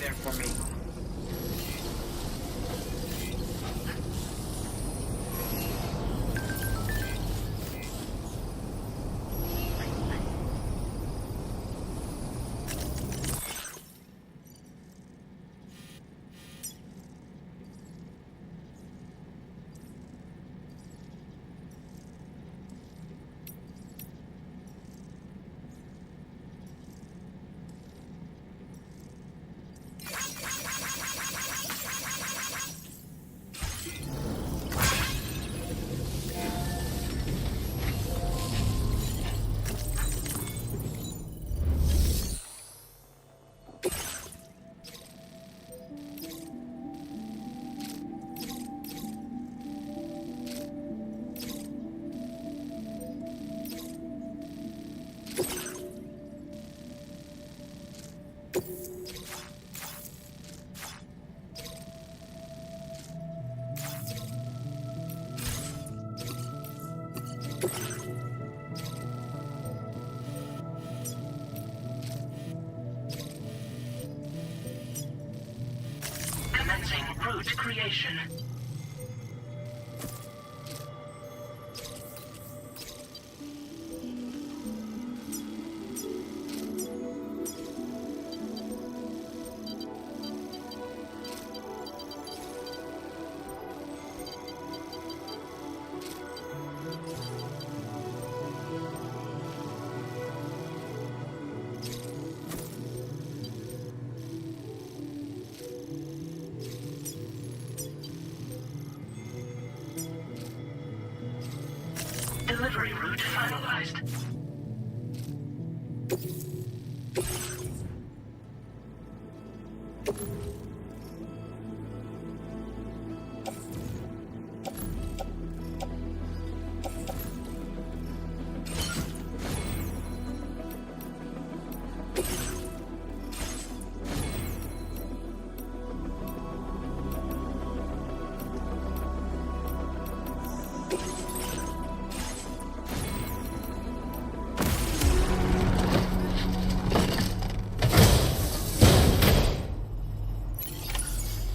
there for me. Commencing route creation. Delivery route finalized.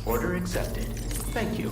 Order accepted. Thank you.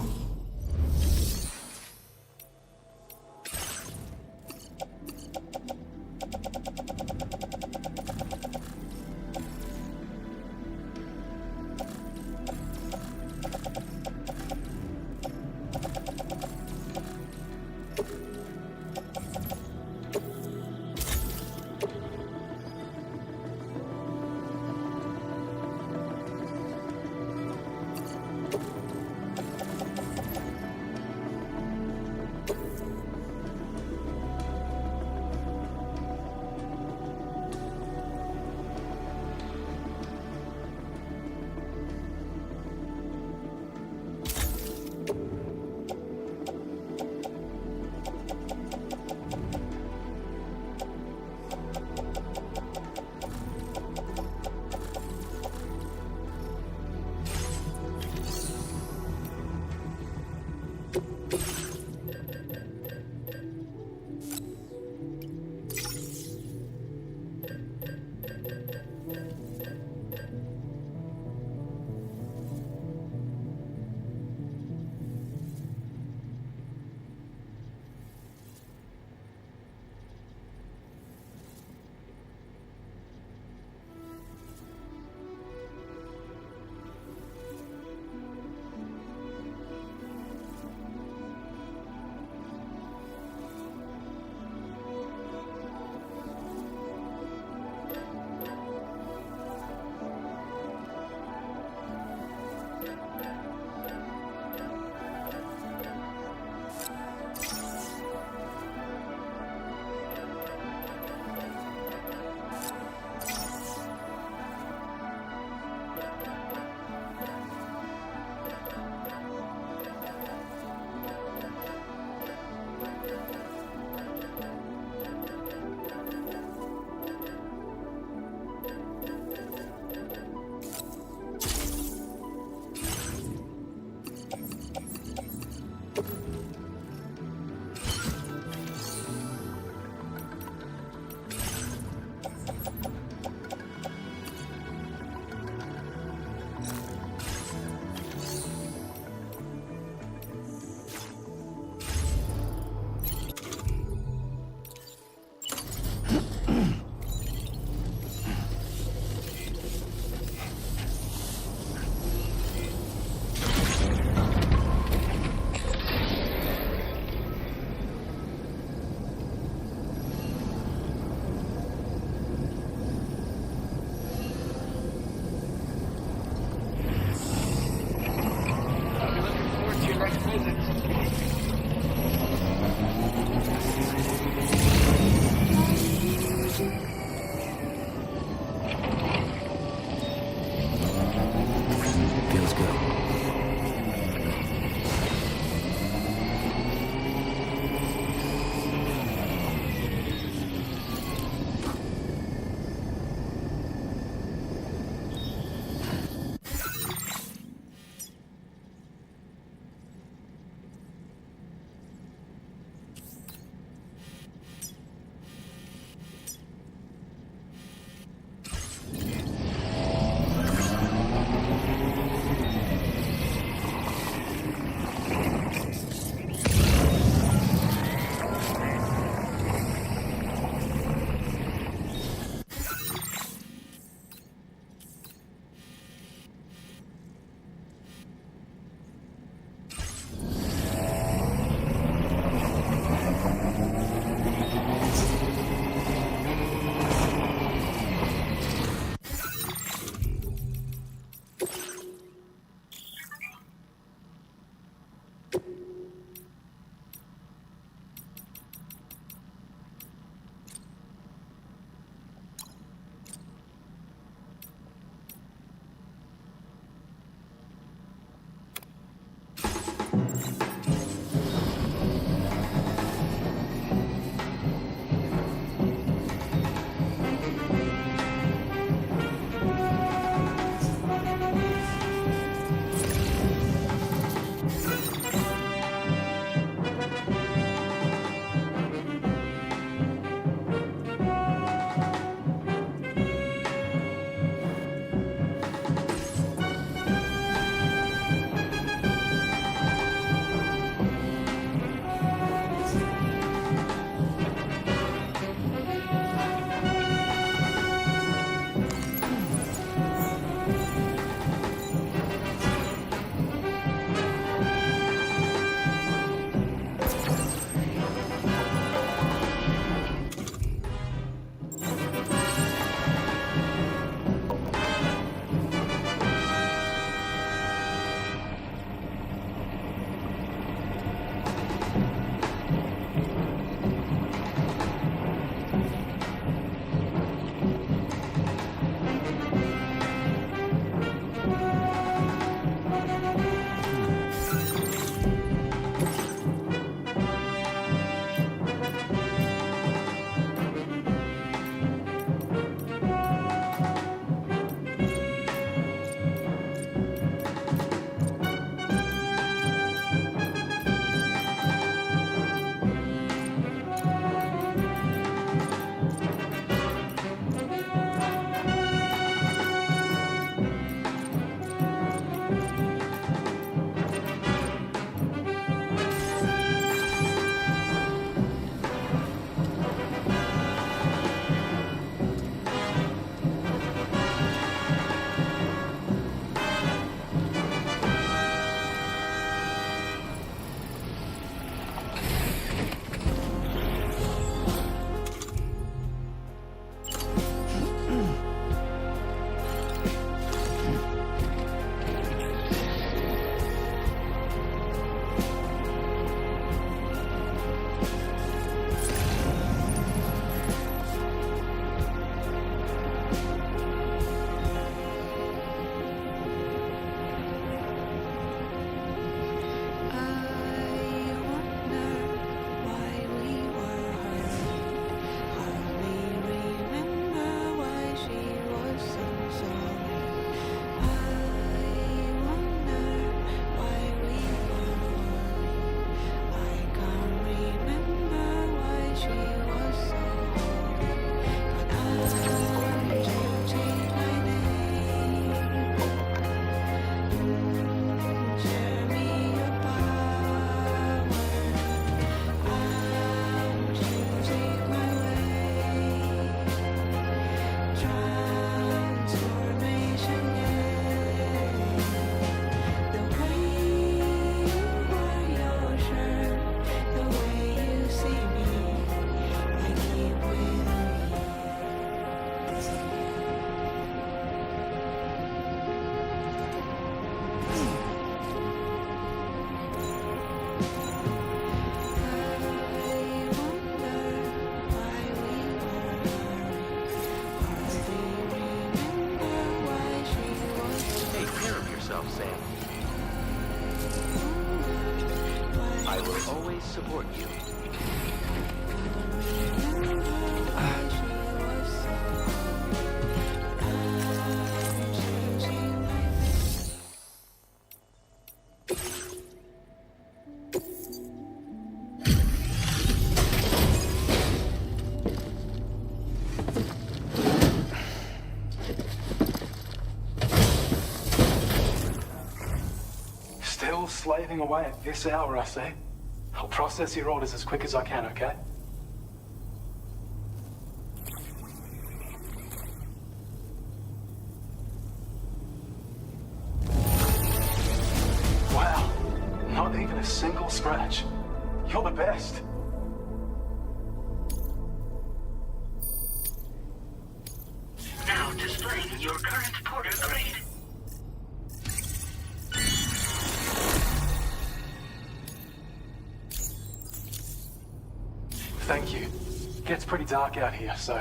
support you. Still slaving away at this hour, I say. I'll process your orders as quick as I can, okay? Wow, not even a single scratch. You're the best. Now displaying your current porter grade. Thank you. Gets pretty dark out here, so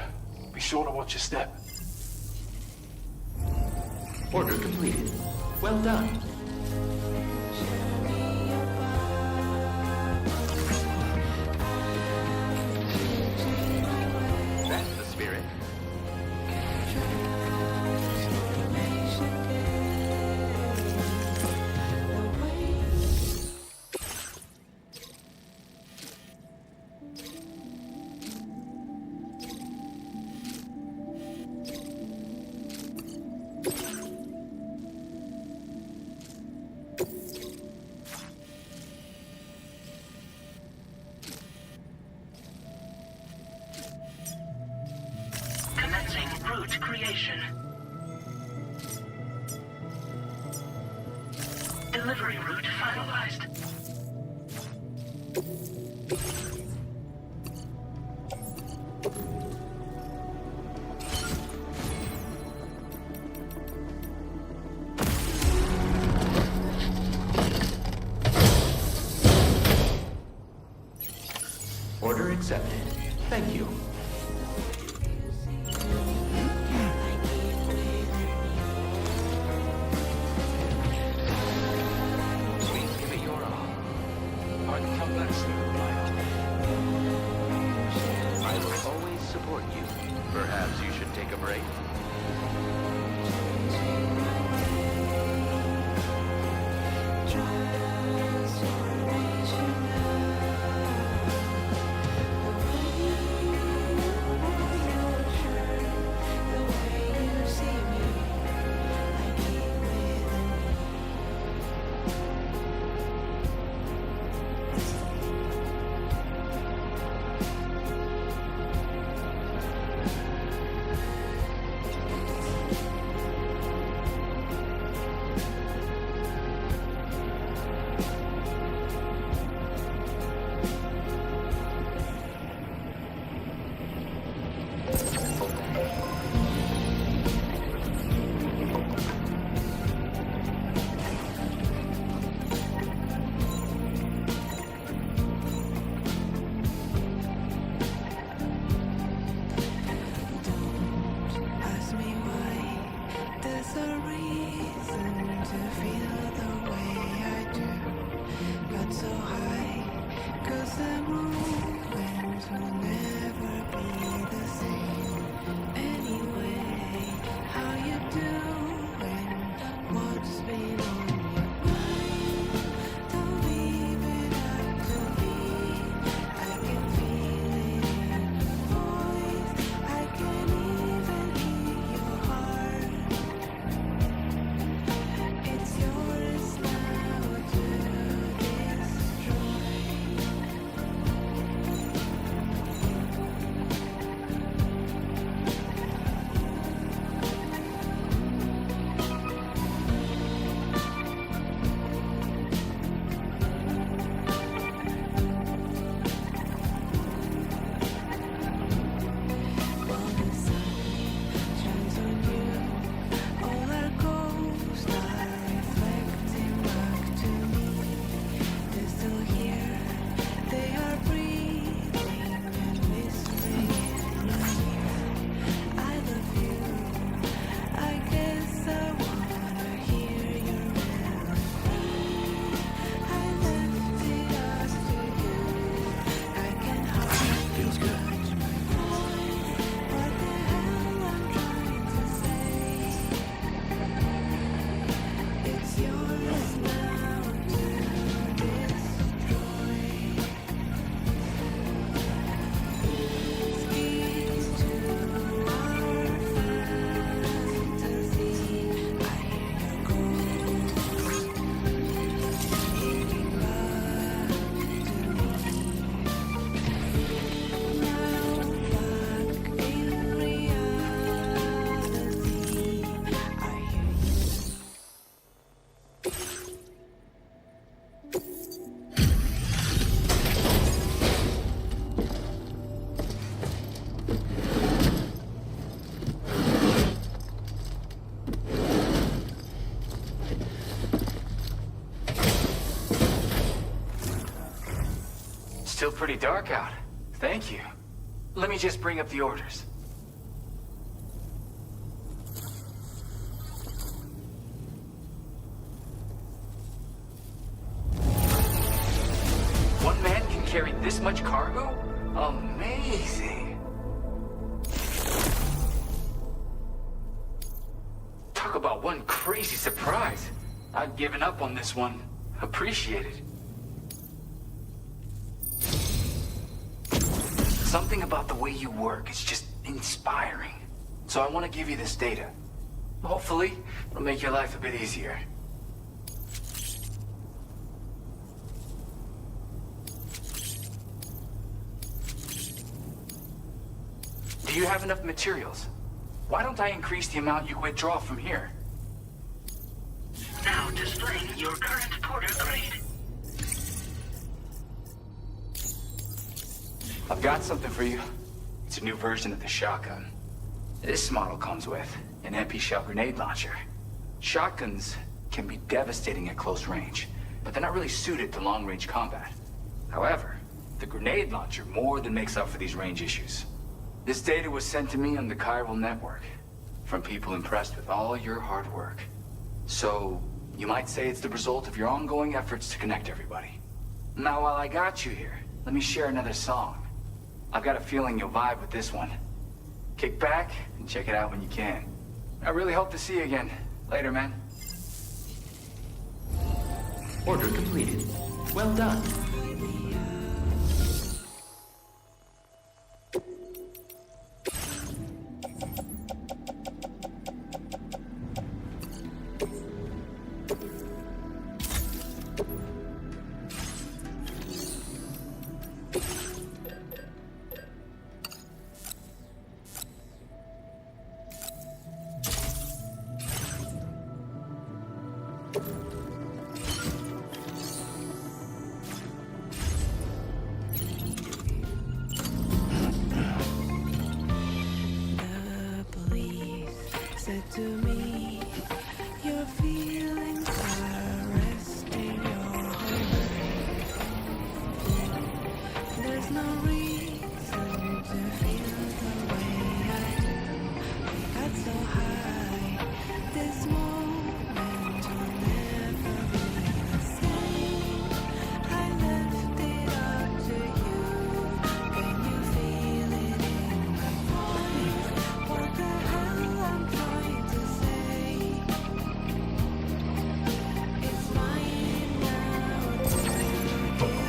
be sure to watch your step. Order completed. Well done. That's the spirit. Commencing route creation. Delivery route finalized. Order accepted. Thank you. Please give it your all. I can come back sooner or later. I will always support you. Perhaps you should take a break. Still pretty dark out. Thank you. Let me just bring up the orders. One man can carry this much cargo? Amazing. Talk about one crazy surprise. I've given up on this one. Appreciate it. Something about the way you work is just inspiring. So I want to give you this data. Hopefully, it'll make your life a bit easier. Do you have enough materials? Why don't I increase the amount you withdraw from here? Now displaying your current porter grade. I've got something for you. It's a new version of the shotgun. This model comes with an empty shell grenade launcher. Shotguns can be devastating at close range, but they're not really suited to long-range combat. However, the grenade launcher more than makes up for these range issues. This data was sent to me on the chiral network from people impressed with all your hard work. So, you might say it's the result of your ongoing efforts to connect everybody. Now, while I got you here, let me share another song. I've got a feeling you'll vibe with this one. Kick back and check it out when you can. I really hope to see you again. Later, man. Order completed. Well done. The police said to me, your feelings are resting your heart. There's no reason to feel the way I do. We got so high, this moment will never be the same. I left it up to you. Can you feel it in my voice? What the hell I'm trying to say? It's mine now, it's destroyed.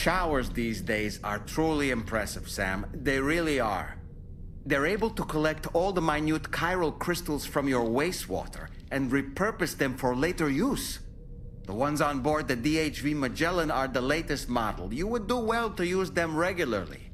Showers these days are truly impressive, Sam. They really are. They're able to collect all the minute chiral crystals from your wastewater and repurpose them for later use. The ones on board the DHV Magellan are the latest model. You would do well to use them regularly.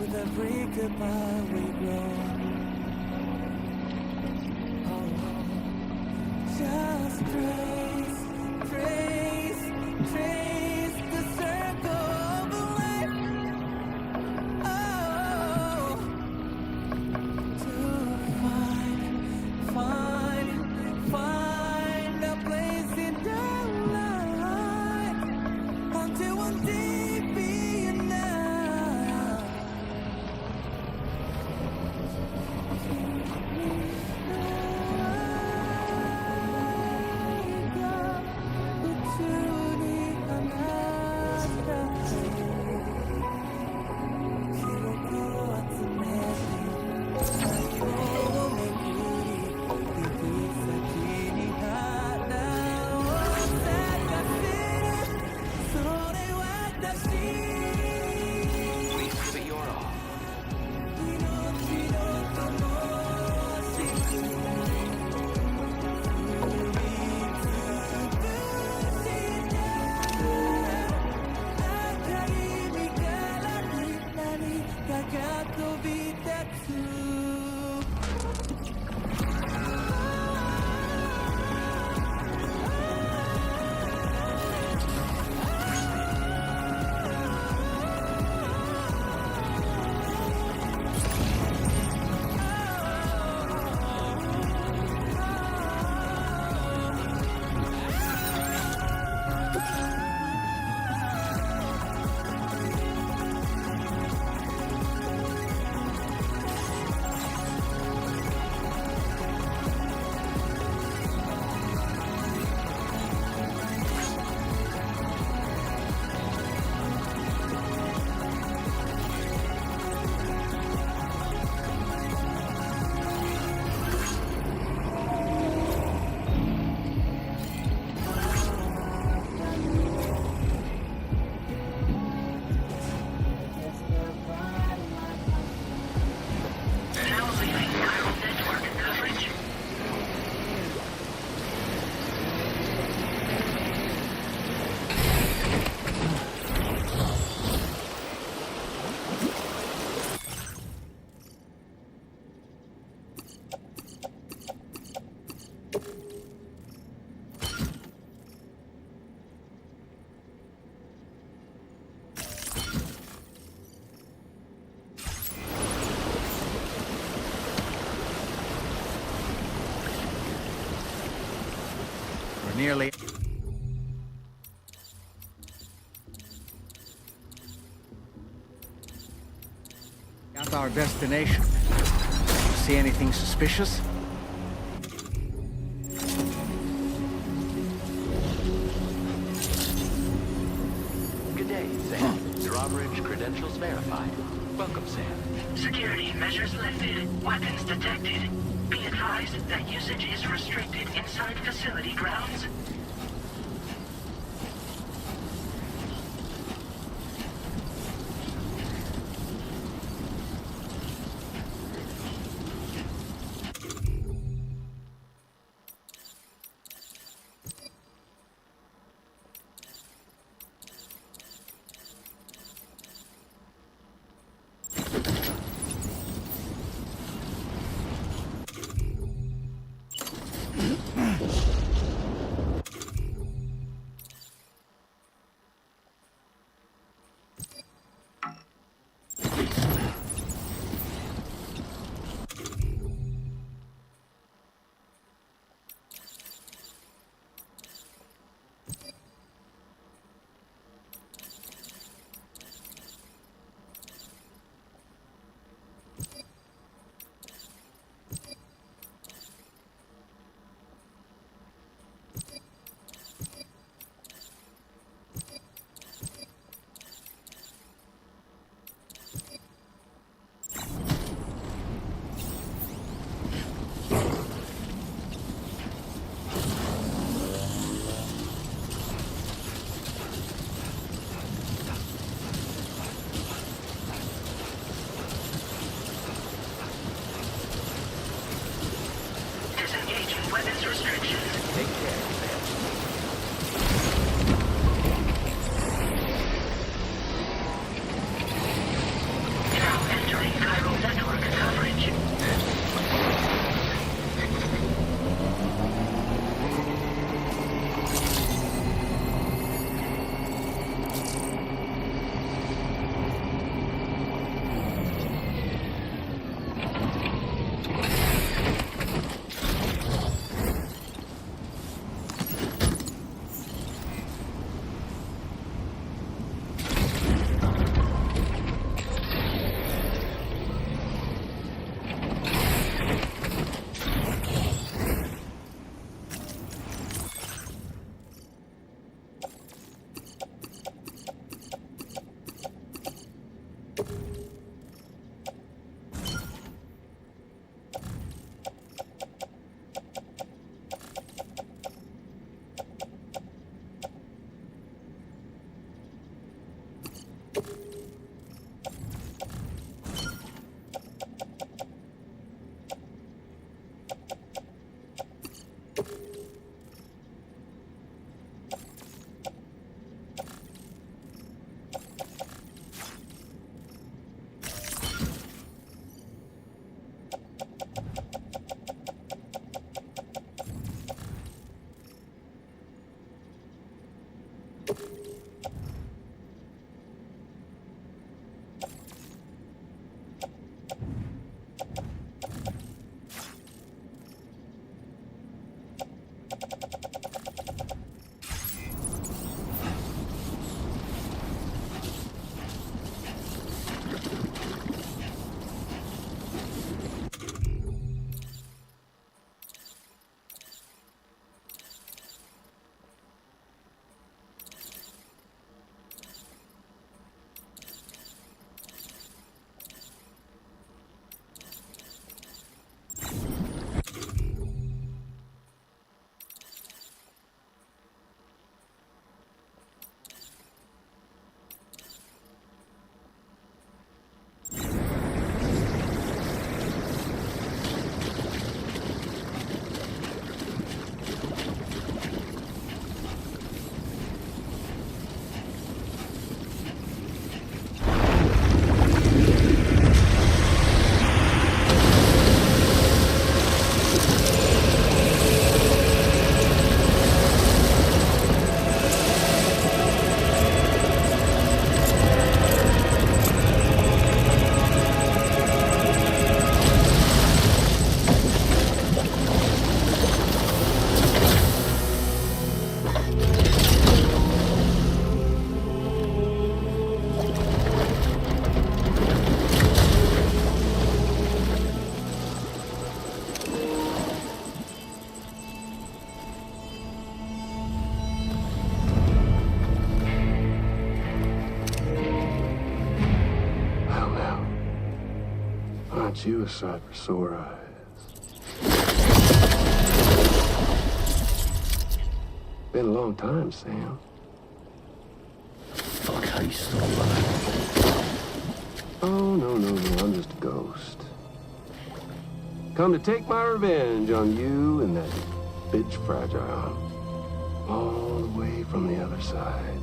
With every goodbye we grow. Just trace the circle of life. Oh, to find a place in the light until one day be enough. We give it your all. Now leaving viral network coverage. We're nearly at our destination. See anything suspicious? Good day, Sam. Drawbridge credentials verified. Welcome, Sam. Security measures lifted. Weapons detected. Be advised that usage is restricted inside facility grounds. Requesting chiral network coverage. Aren't you a sight for sore eyes? Been a long time, Sam. Fuck, how you still alive? Oh, no, I'm just a ghost. Come to take my revenge on you and that bitch Fragile. All the way from the other side.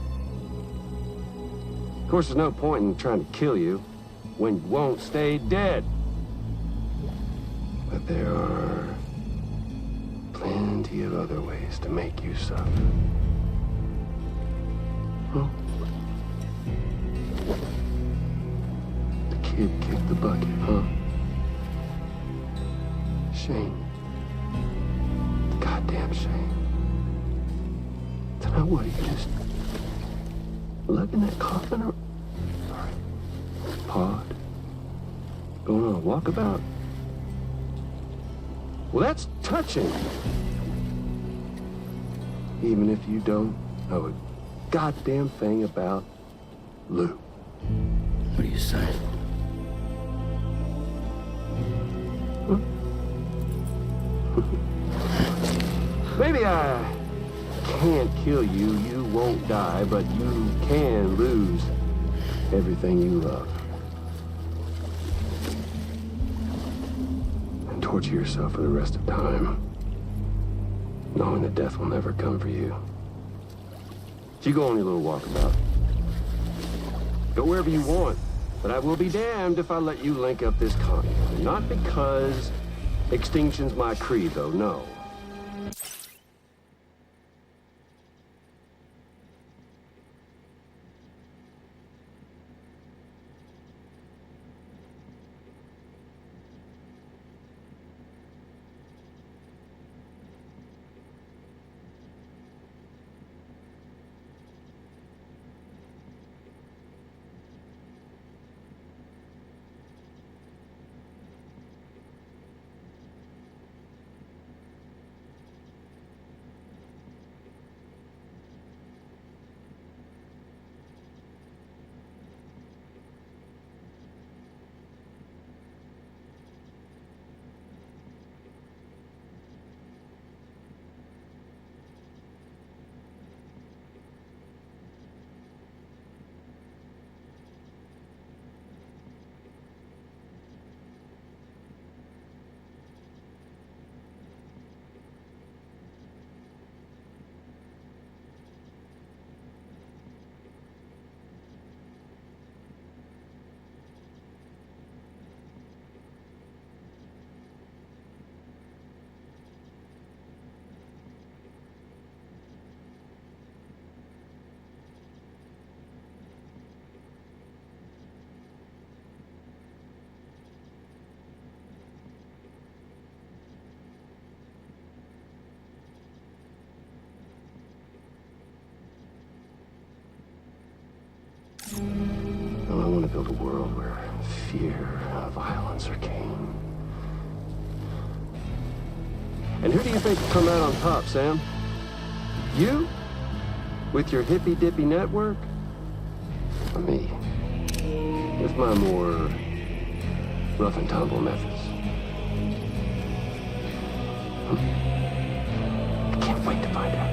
Of course, there's no point in trying to kill you when you won't stay dead. But there are plenty of other ways to make you suffer. Huh? The kid kicked the bucket, huh? Shame. Goddamn shame. Then what, you just lug in that coffin or... Sorry. Pod? Going on a walkabout? Well, that's touching. Even if you don't know a goddamn thing about Lou. What are you saying? Maybe I can't kill you, you won't die, but you can lose everything you love. And torture yourself for the rest of time, knowing that death will never come for you. So you go on your little walkabout. Go wherever you want. But I will be damned if I let you link up this continent. Not because extinction's my creed, though, no. I want to build a world where fear and violence are king. And who do you think will come out on top, Sam? You? With your hippy-dippy network? Or me? With my more rough and tumble methods? I can't wait to find out.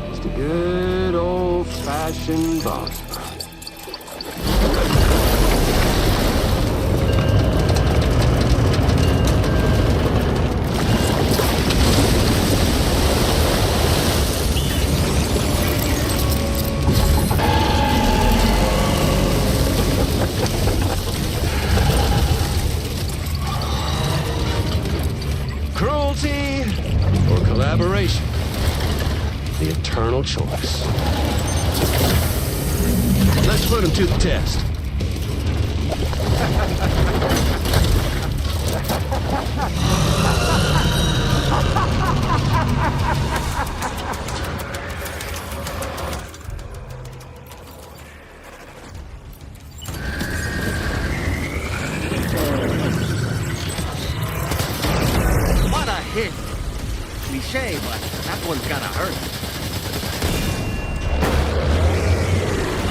Just a good old-fashioned boss fight. Cruelty or collaboration? The eternal choice. Let's put him to the test. What a hit! Cliche, but that one's gotta hurt.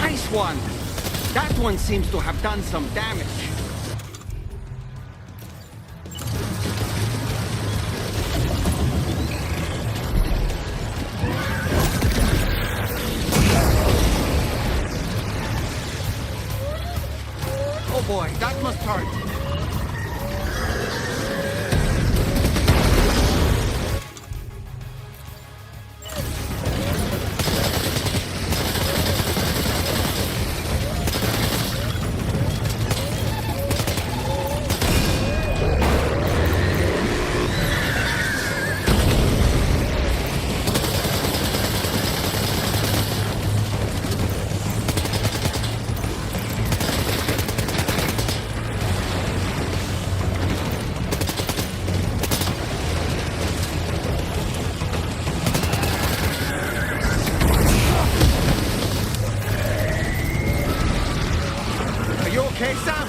Nice one! That one seems to have done some damage. Oh boy, that must hurt. Okay, Sam?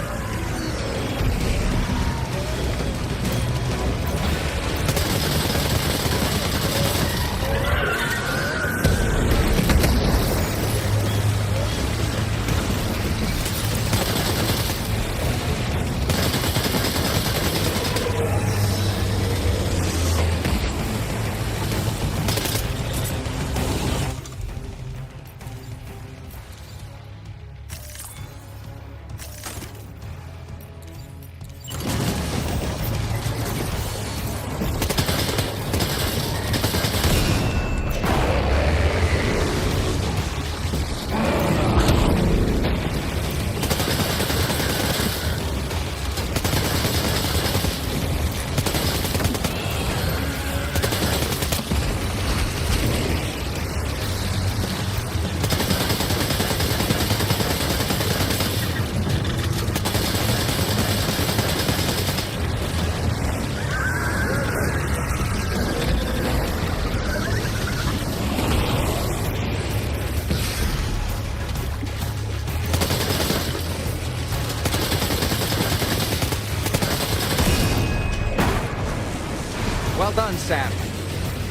Well done, Sam.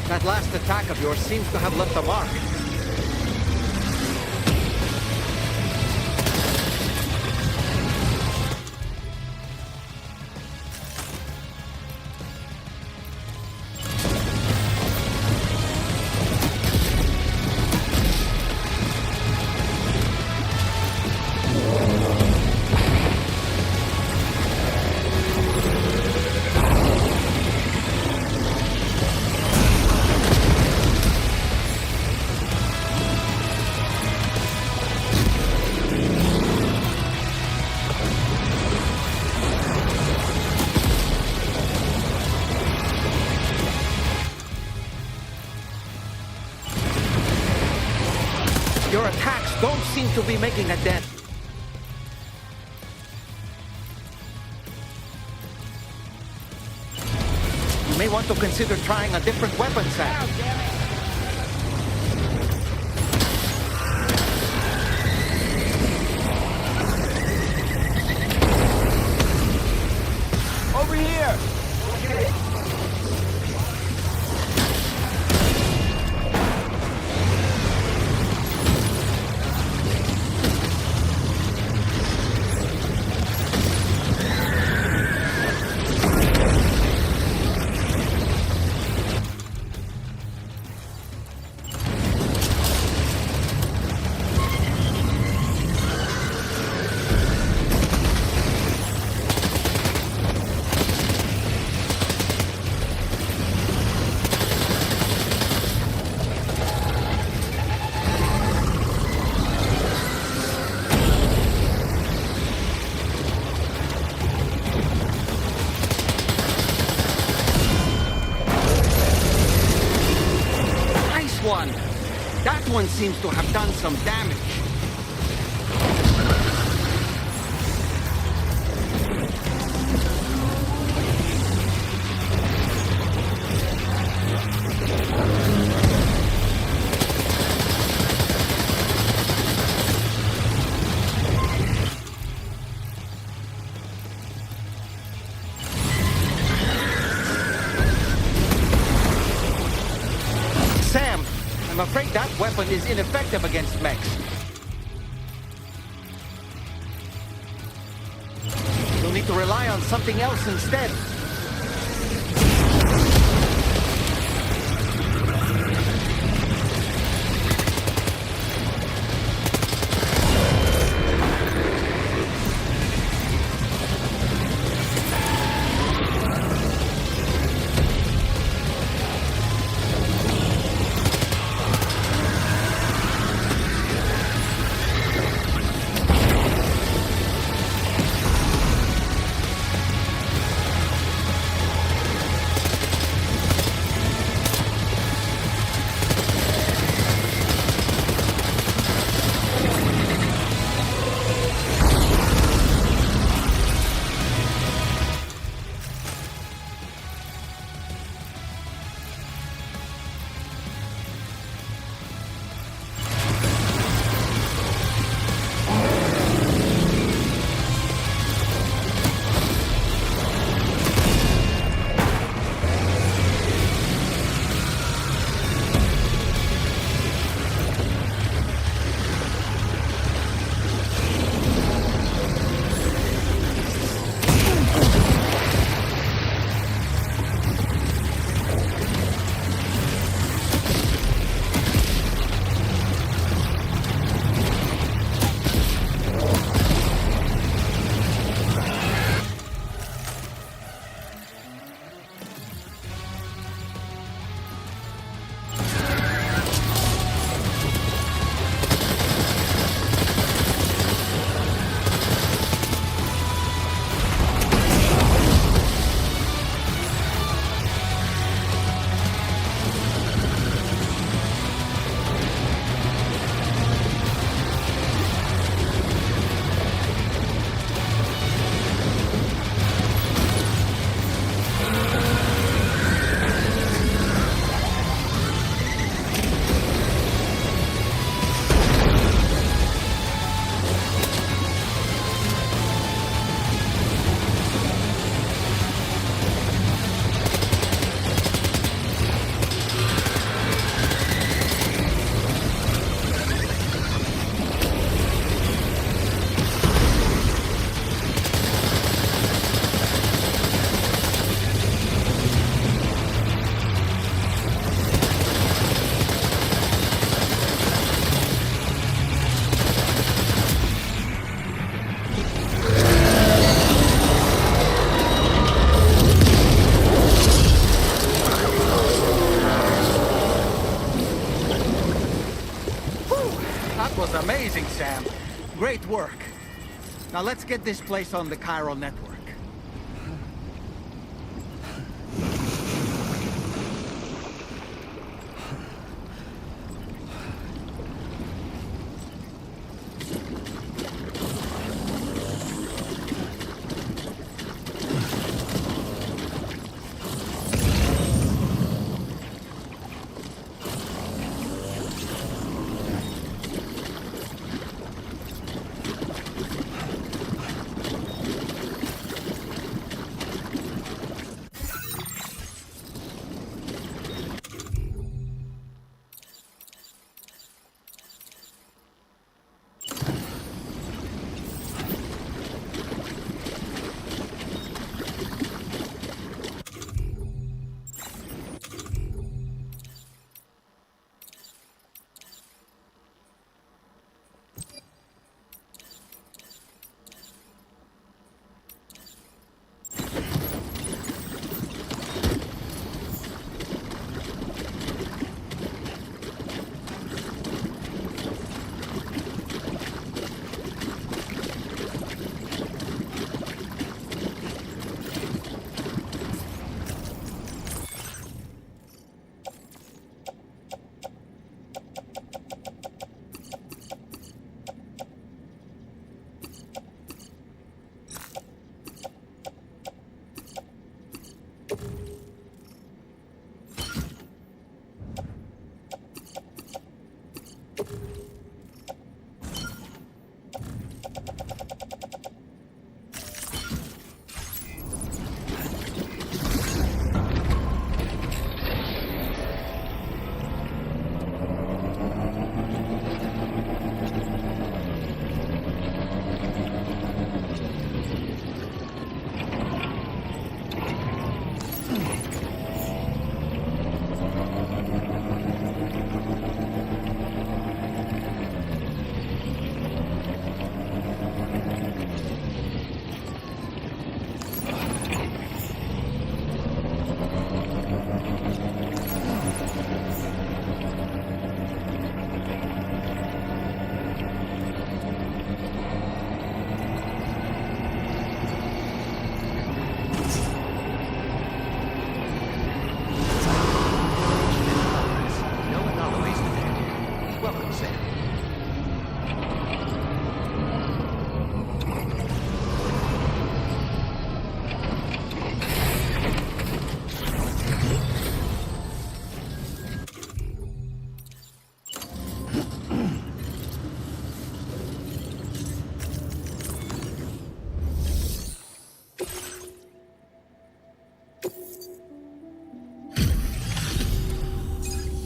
That last attack of yours seems to have left a mark. Your attacks don't seem to be making a dent. You may want to consider trying a different weapon, Sam. Over here! That one seems to have done some damage. Sam, I'm afraid that weapon is ineffective against mechs. You'll need to rely on something else instead. Now let's get this place on the chiral network.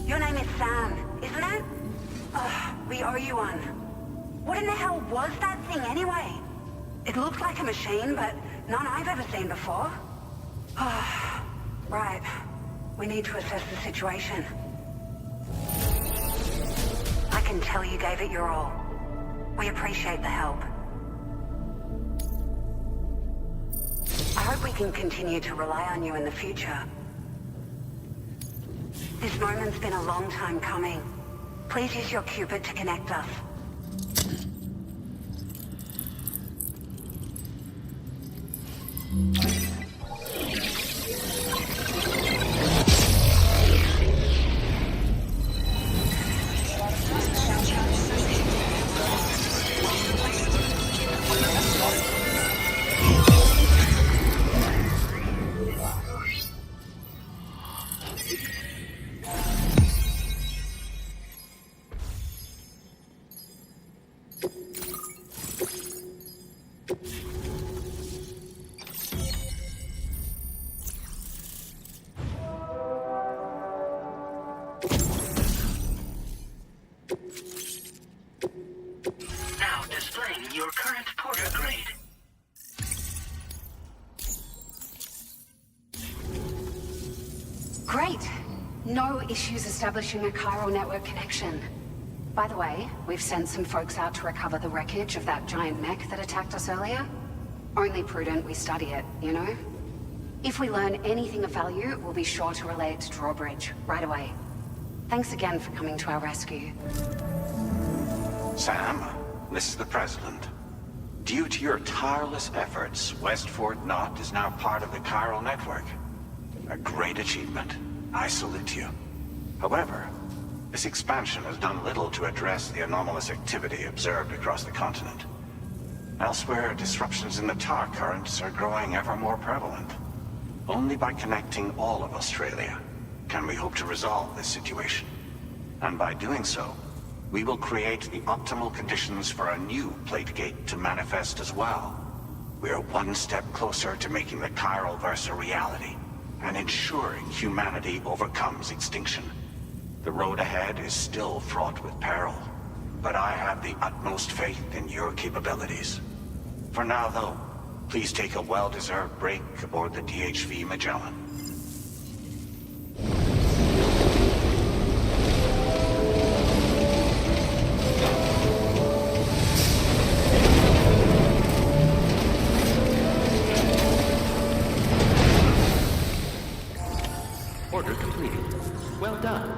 Your name is Sam, isn't it? We owe you one. What in the hell was that thing anyway? It looked like a machine, but none I've ever seen before. Right. We need to assess the situation. I can tell you gave it your all. We appreciate the help. I hope we can continue to rely on you in the future. This moment's been a long time coming. Please use your Cupid to connect us. Now displaying your current porter grade. Great. No issues establishing a chiral network connection. By the way, we've sent some folks out to recover the wreckage of that giant mech that attacked us earlier. Only prudent we study it, you know? If we learn anything of value, we'll be sure to relay it to Drawbridge right away. Thanks again for coming to our rescue. Sam, this is the President. Due to your tireless efforts, West Fort Knot is now part of the chiral network. A great achievement. I salute you. However, this expansion has done little to address the anomalous activity observed across the continent. Elsewhere, disruptions in the tar currents are growing ever more prevalent. Only by connecting all of Australia can we hope to resolve this situation. And by doing so, we will create the optimal conditions for a new Plategate to manifest as well. We are one step closer to making the chiral verse a reality, and ensuring humanity overcomes extinction. The road ahead is still fraught with peril, but I have the utmost faith in your capabilities. For now, though, please take a well-deserved break aboard the DHV Magellan. Order completed. Well done.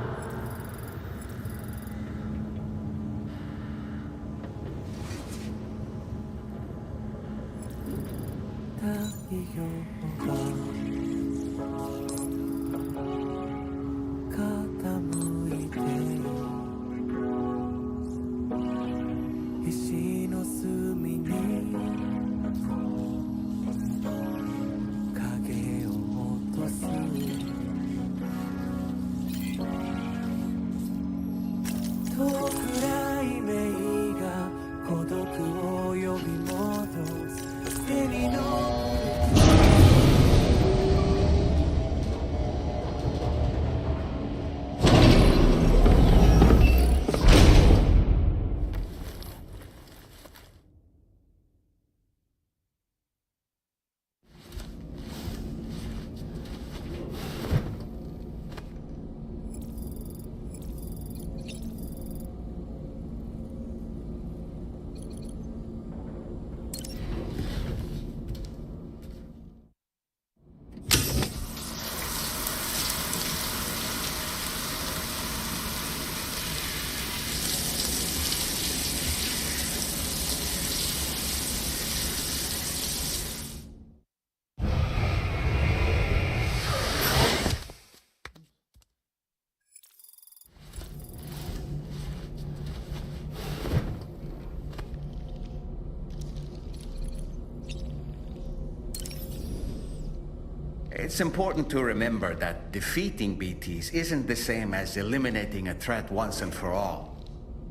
It's important to remember that defeating BTs isn't the same as eliminating a threat once and for all.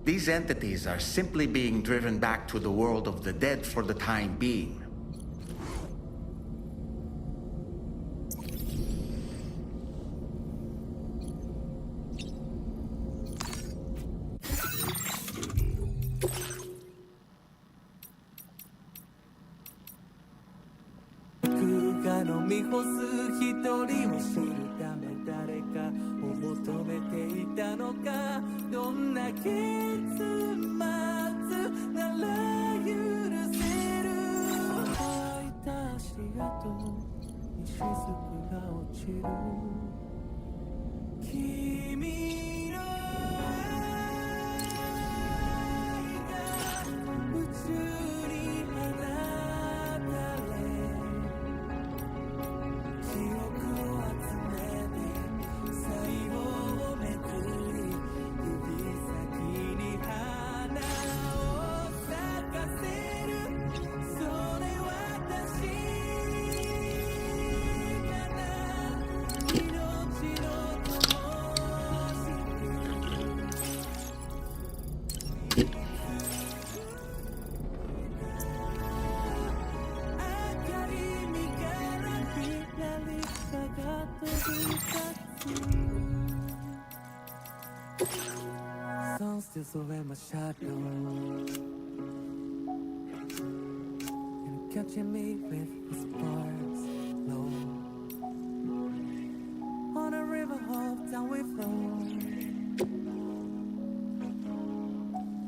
These entities are simply being driven back to the world of the dead for the time being. Sun still surround my shadow, and catching me with the sparks low. On a river of down we flow,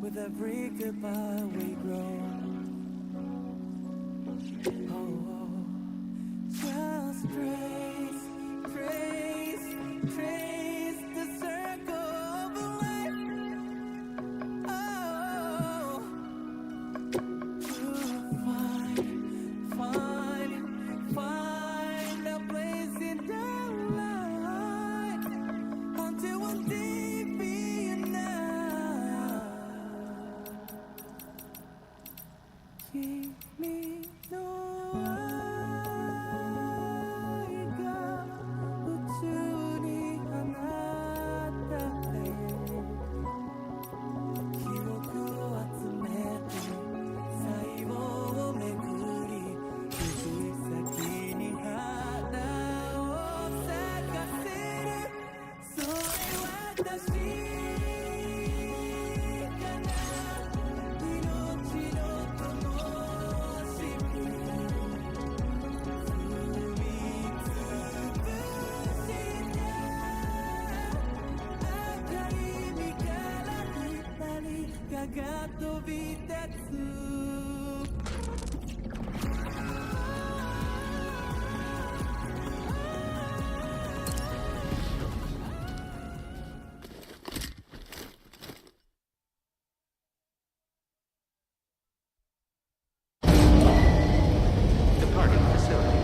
with every goodbye we grow. Oh, oh. Just trace, trace, trace the circle of life. Oh, to が飛び立つDeparting facility.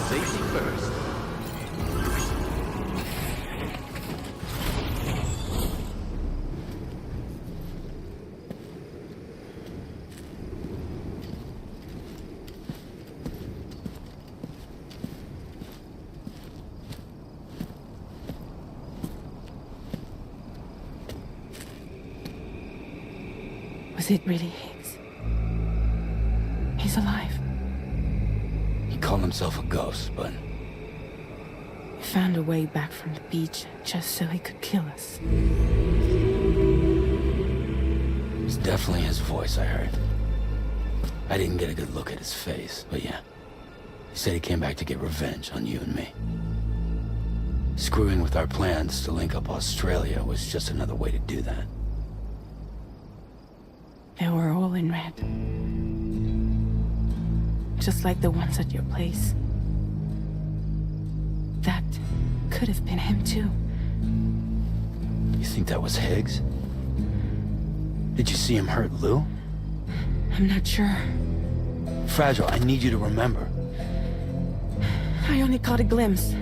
Safety first. Was it really Higgs? He's alive. He called himself a ghost, but He found a way back from the beach just so he could kill us. it was definitely his voice I heard. I didn't get a good look at his face, but yeah. He said he came back to get revenge on you and me. Screwing with our plans to link up Australia was just another way to do that. They were all in red. Just like the ones at your place. That could have been him too. You think that was Higgs? Did you see him hurt Lou? I'm not sure. Fragile, I need you to remember. I only caught a glimpse.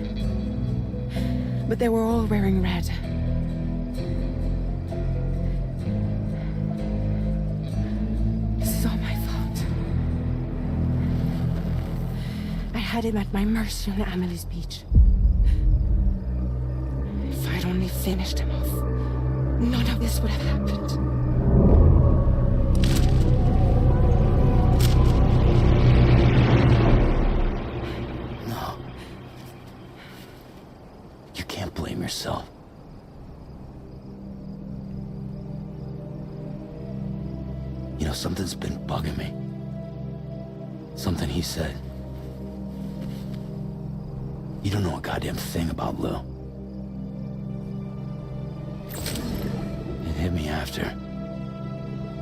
But they were all wearing red. This is all my fault. I had him at my mercy on Amelie's beach. If I'd only finished him off, none of this would have happened. No. You can't blame yourself. You know, something's been bugging me. Something he said. You don't know a goddamn thing about Lou. It hit me after.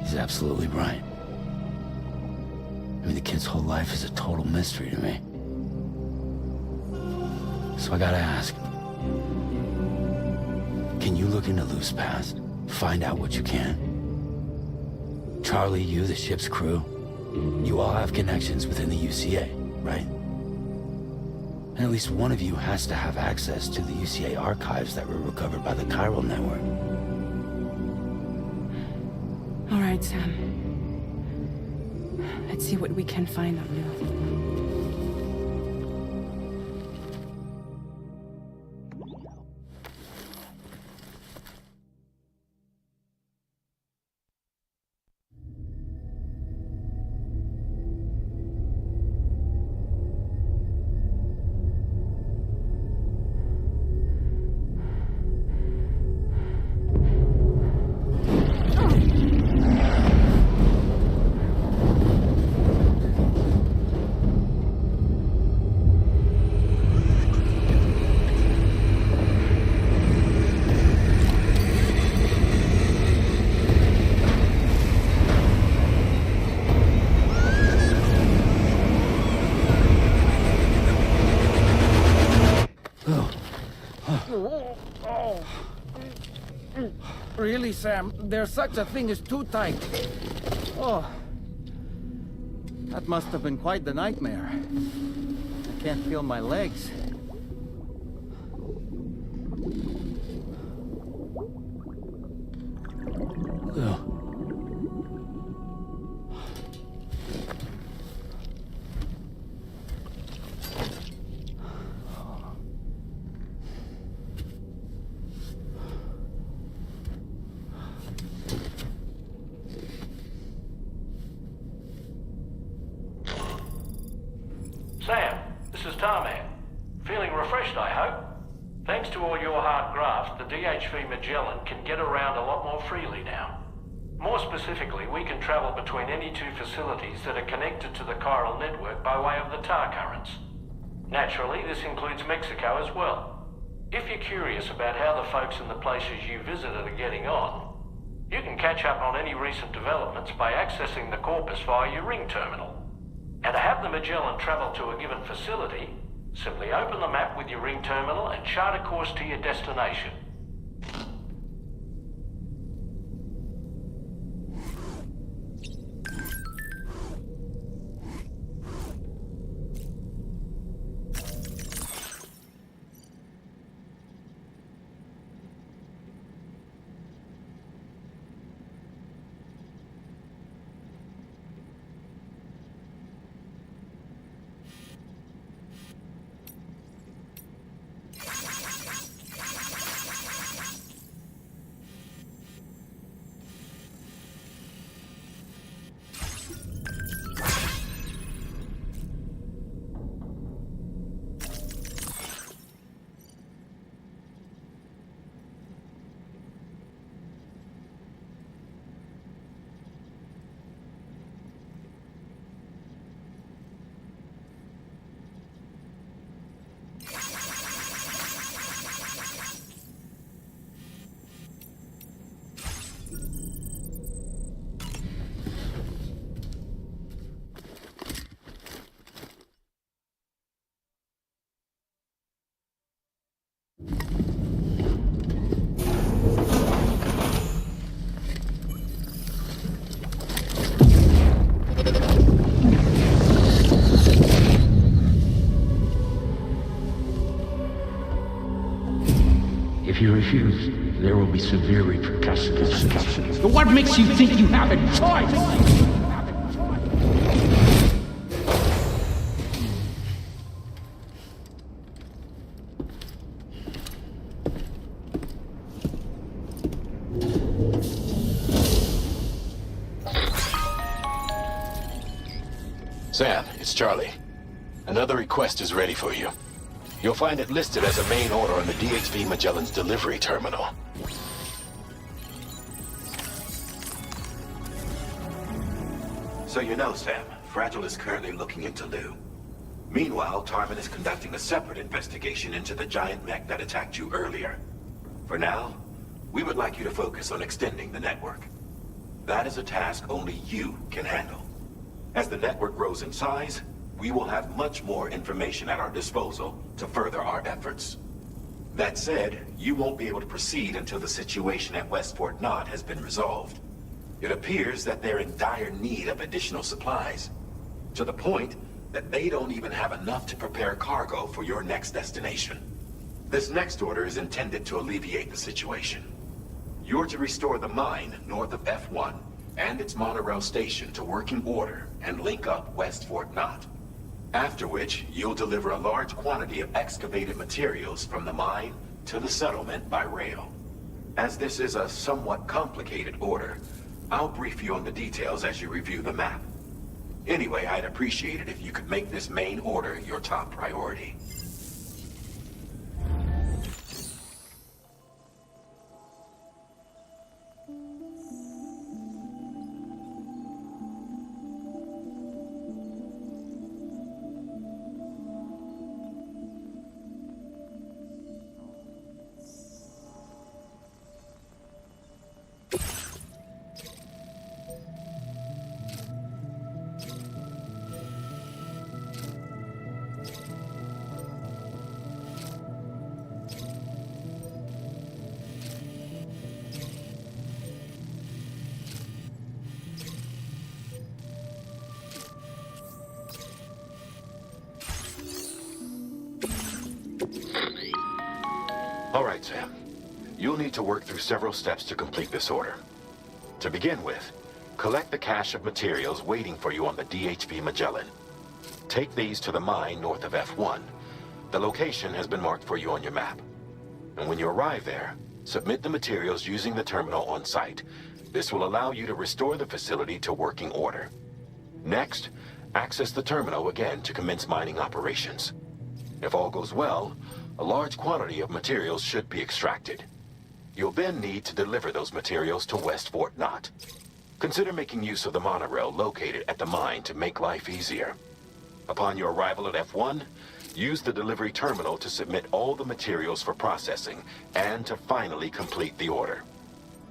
He's absolutely right. I mean, the kid's whole life is a total mystery to me. So I gotta ask. Can you look into Lou's past? Find out what you can? Charlie, you, the ship's crew, you all have connections within the UCA, right? And at least one of you has to have access to the UCA archives that were recovered by the Chiral Network. All right, Sam. Let's see what we can find on Lou. Really, Sam? There's such a thing as too tight. Oh. That must have been quite the nightmare. I can't feel my legs. Lou. Sam, this is Tarman. Feeling refreshed, I hope? Thanks to all your hard graft, the DHV Magellan can get around a lot more freely now. More specifically, we can travel between any two facilities that are connected to the chiral network by way of the tar currents. Naturally, this includes Mexico as well. If you're curious about how the folks in the places you visited are getting on, you can catch up on any recent developments by accessing the corpus via your ring terminal. And to have the Magellan travel to a given facility, simply open the map with your ring terminal and chart a course to your destination. If you refuse, there will be severe repercussions. What makes you think you have a choice? Sam, it's Charlie. Another request is ready for you. You'll find it listed as a main order on the DHV Magellan's delivery terminal. So you know, Sam, Fragile is currently looking into Lou. Meanwhile, Tarman is conducting a separate investigation into the giant mech that attacked you earlier. For now, we would like you to focus on extending the network. That is a task only you can handle. As the network grows in size, we will have much more information at our disposal to further our efforts. That said, you won't be able to proceed until the situation at West Fort Knott has been resolved. It appears that they're in dire need of additional supplies, to the point that they don't even have enough to prepare cargo for your next destination. This next order is intended to alleviate the situation. You're to restore the mine north of F1 and its monorail station to working order and link up West Fort Knott. After which, you'll deliver a large quantity of excavated materials from the mine to the settlement by rail. As this is a somewhat complicated order, I'll brief you on the details as you review the map. Anyway, I'd appreciate it if you could make this main order your top priority. All right, Sam. You'll need to work through several steps to complete this order. To begin with, collect the cache of materials waiting for you on the DHV Magellan. Take these to the mine north of F1. The location has been marked for you on your map. And when you arrive there, submit the materials using the terminal on site. This will allow you to restore the facility to working order. Next, access the terminal again to commence mining operations. If all goes well, a large quantity of materials should be extracted. You'll then need to deliver those materials to West Fort Knott. Consider making use of the monorail located at the mine to make life easier. Upon your arrival at F1, use the delivery terminal to submit all the materials for processing and to finally complete the order.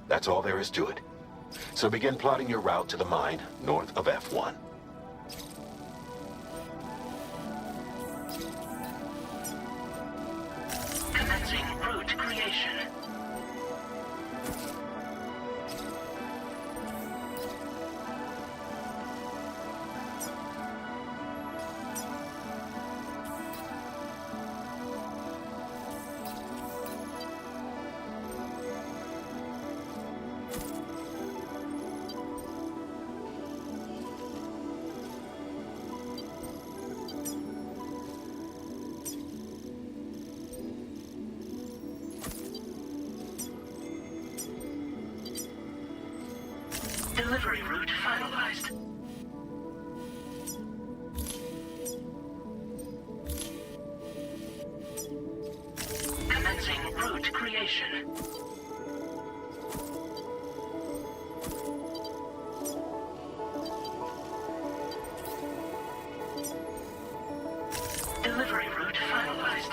That's all there is to it. So begin plotting your route to the mine north of F1. Commencing route creation. Delivery route finalized. Commencing route creation. Delivery route finalized.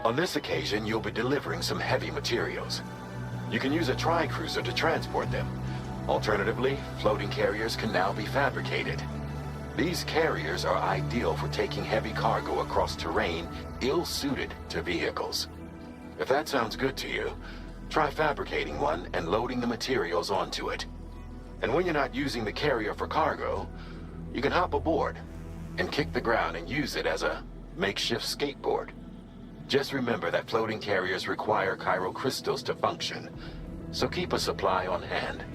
On this occasion, you'll be delivering some heavy materials. You can use a tri-cruiser to transport them. Alternatively, floating carriers can now be fabricated. These carriers are ideal for taking heavy cargo across terrain ill-suited to vehicles. If that sounds good to you, try fabricating one and loading the materials onto it. And when you're not using the carrier for cargo, you can hop aboard and kick the ground and use it as a makeshift skateboard. Just remember that floating carriers require chiral crystals to function, so keep a supply on hand.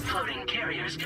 Floating carriers.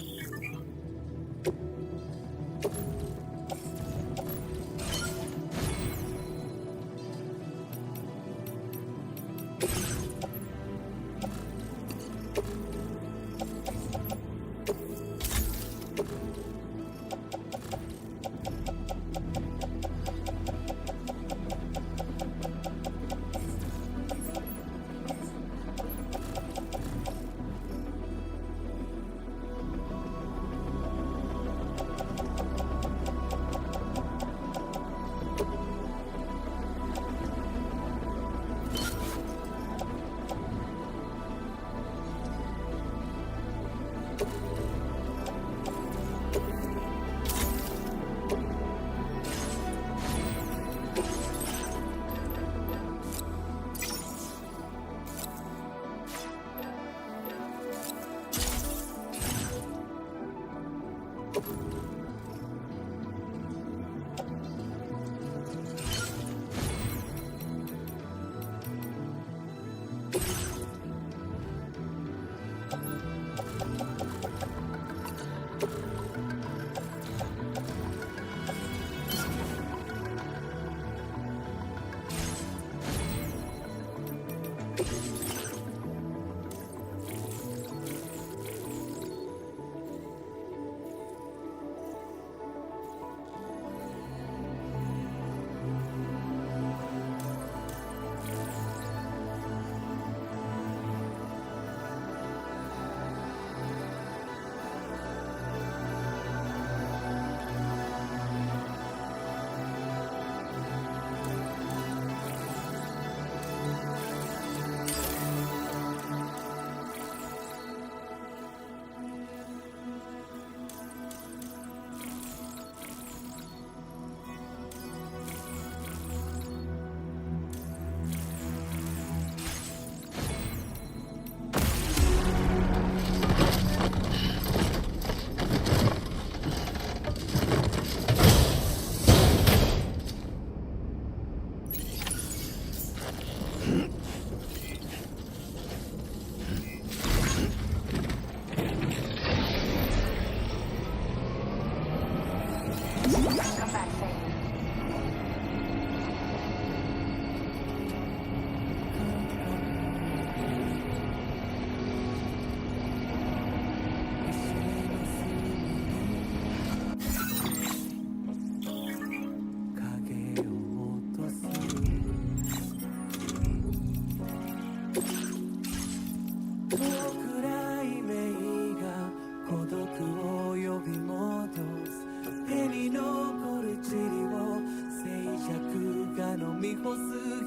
見干す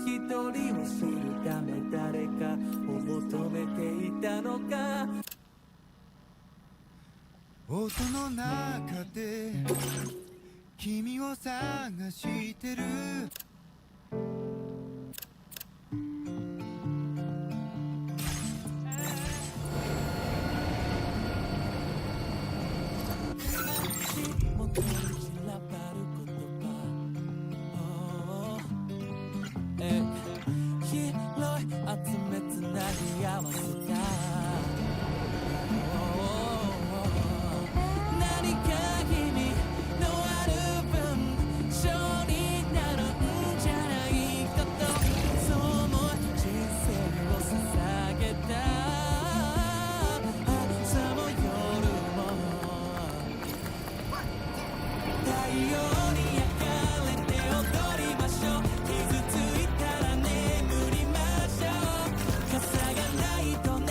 一人を知るため誰かを求めていたのか音の中で君を探してる集めつなぎ合わせた何か意味のある分性になるんじゃないかとそう思い人生を捧げた朝も夜も太陽に焼かれて踊りましょう傷ついたら眠りましょう傘がないと嘆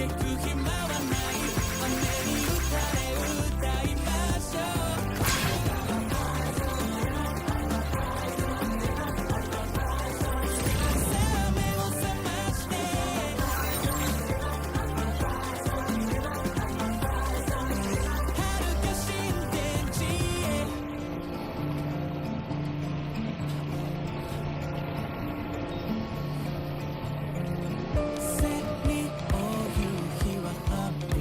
く暇はない雨に打たれ歌いましょうさあ目を覚まして遥か新天地へ背に追う夕日は半分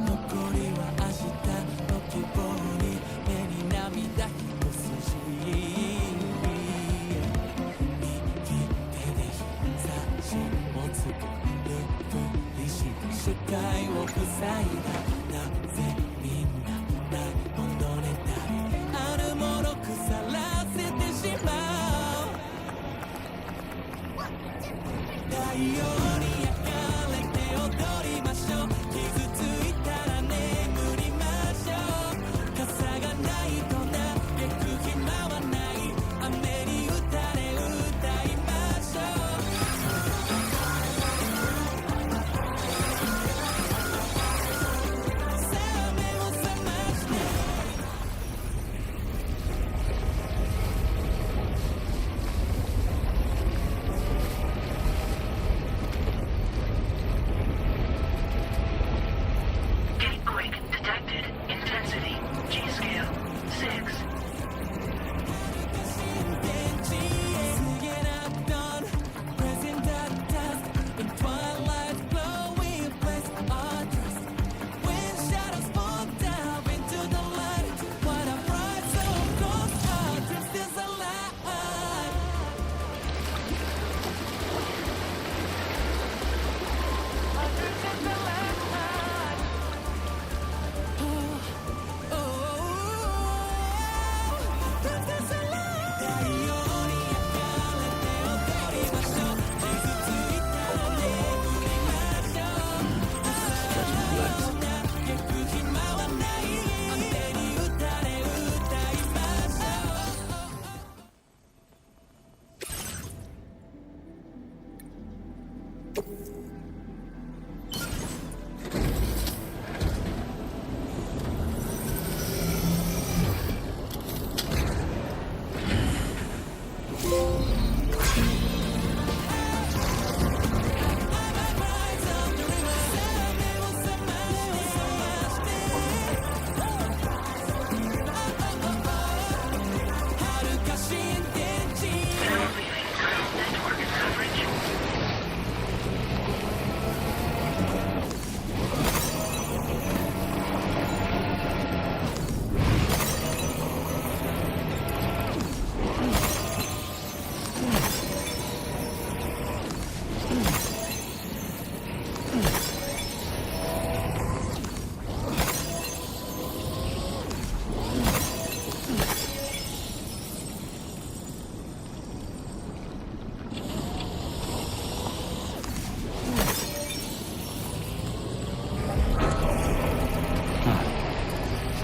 残りは明日の希望に目に涙一筋右手で日差しを作るふりして世界を塞いだなぜみんなないものねだりあるもの腐らせてしまう太陽に焼かれて踊りましょう傷ついたら眠りましょう傘がないと嘆く暇はない雨に打たれ歌いましょうさあ目を覚ましてGatequake detected. Intensity. G-scale. 6.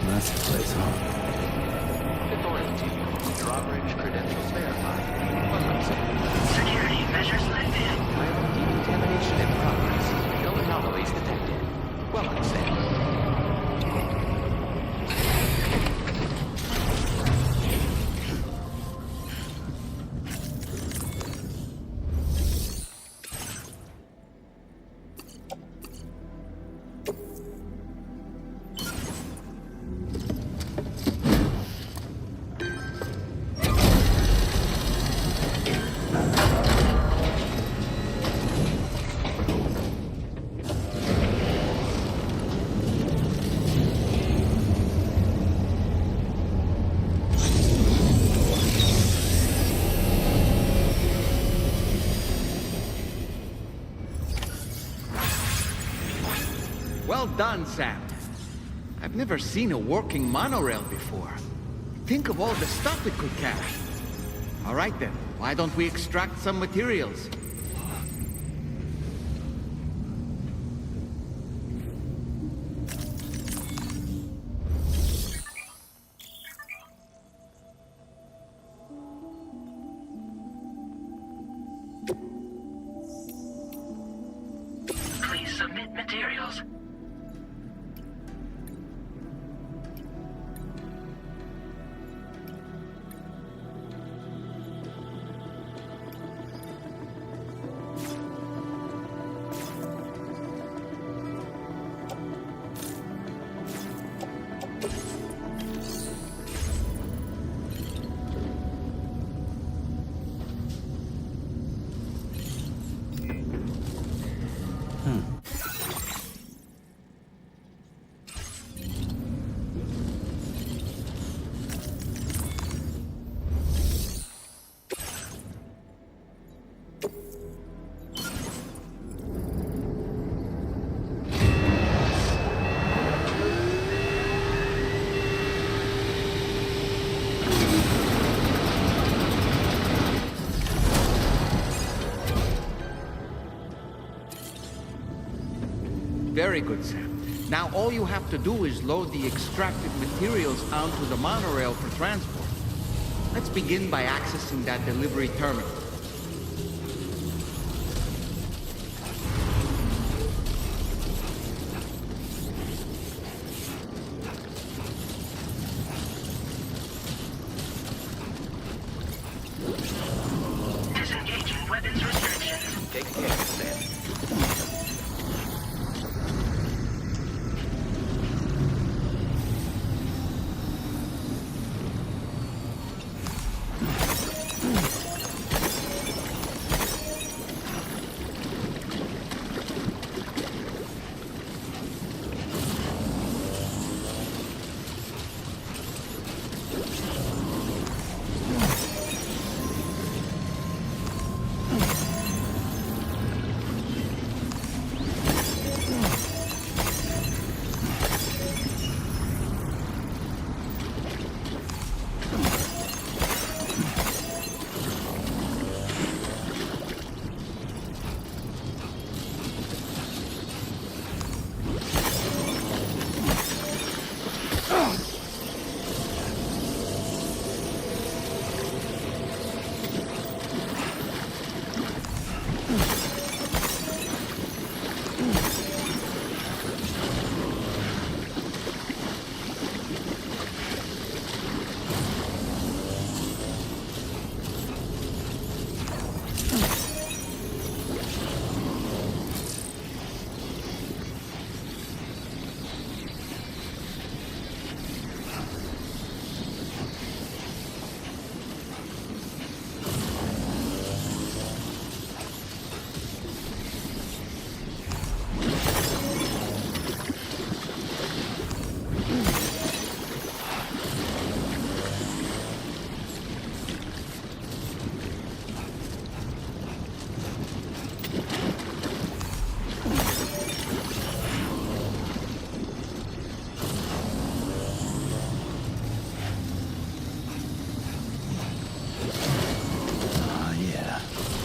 That's the place, huh? Authority team. Drawbridge credentials verified. Welcome, sir. Security measures lifted. Decontamination in progress. No anomalies detected. Welcome, Sam. done, Sam. I've never seen a working monorail before. Think of all the stuff it could carry. All right then, why don't we extract some materials? Please submit materials. Very good, Sam. Now all you have to do is load the extracted materials onto the monorail for transport. Let's begin by accessing that delivery terminal. Disengaging weapons restrictions. Take care, Sam.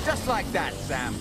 Just like that, Sam.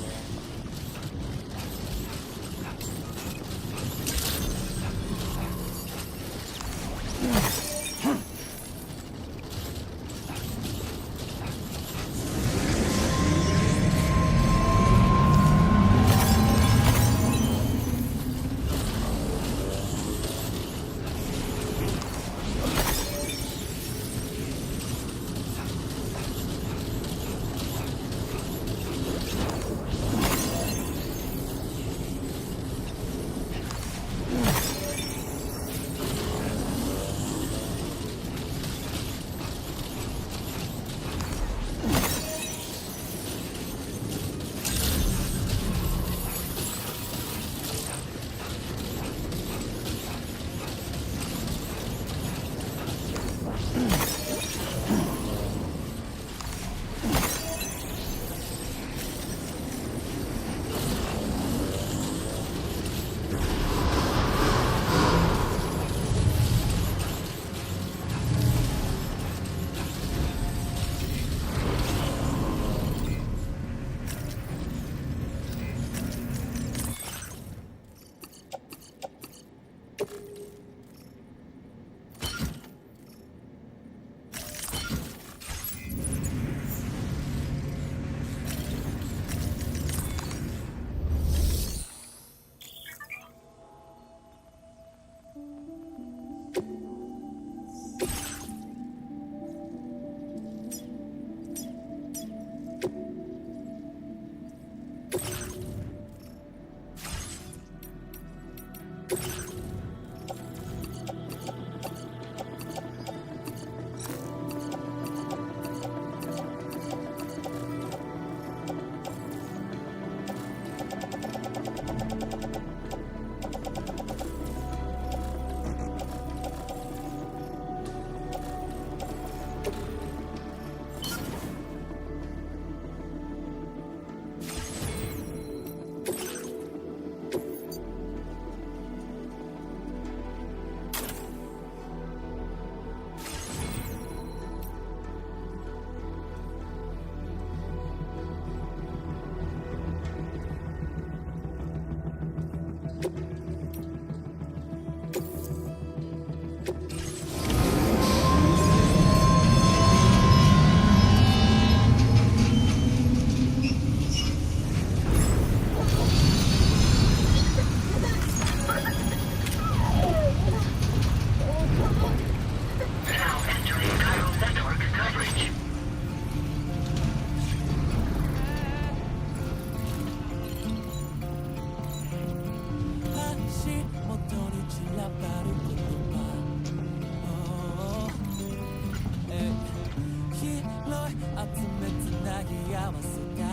騙すか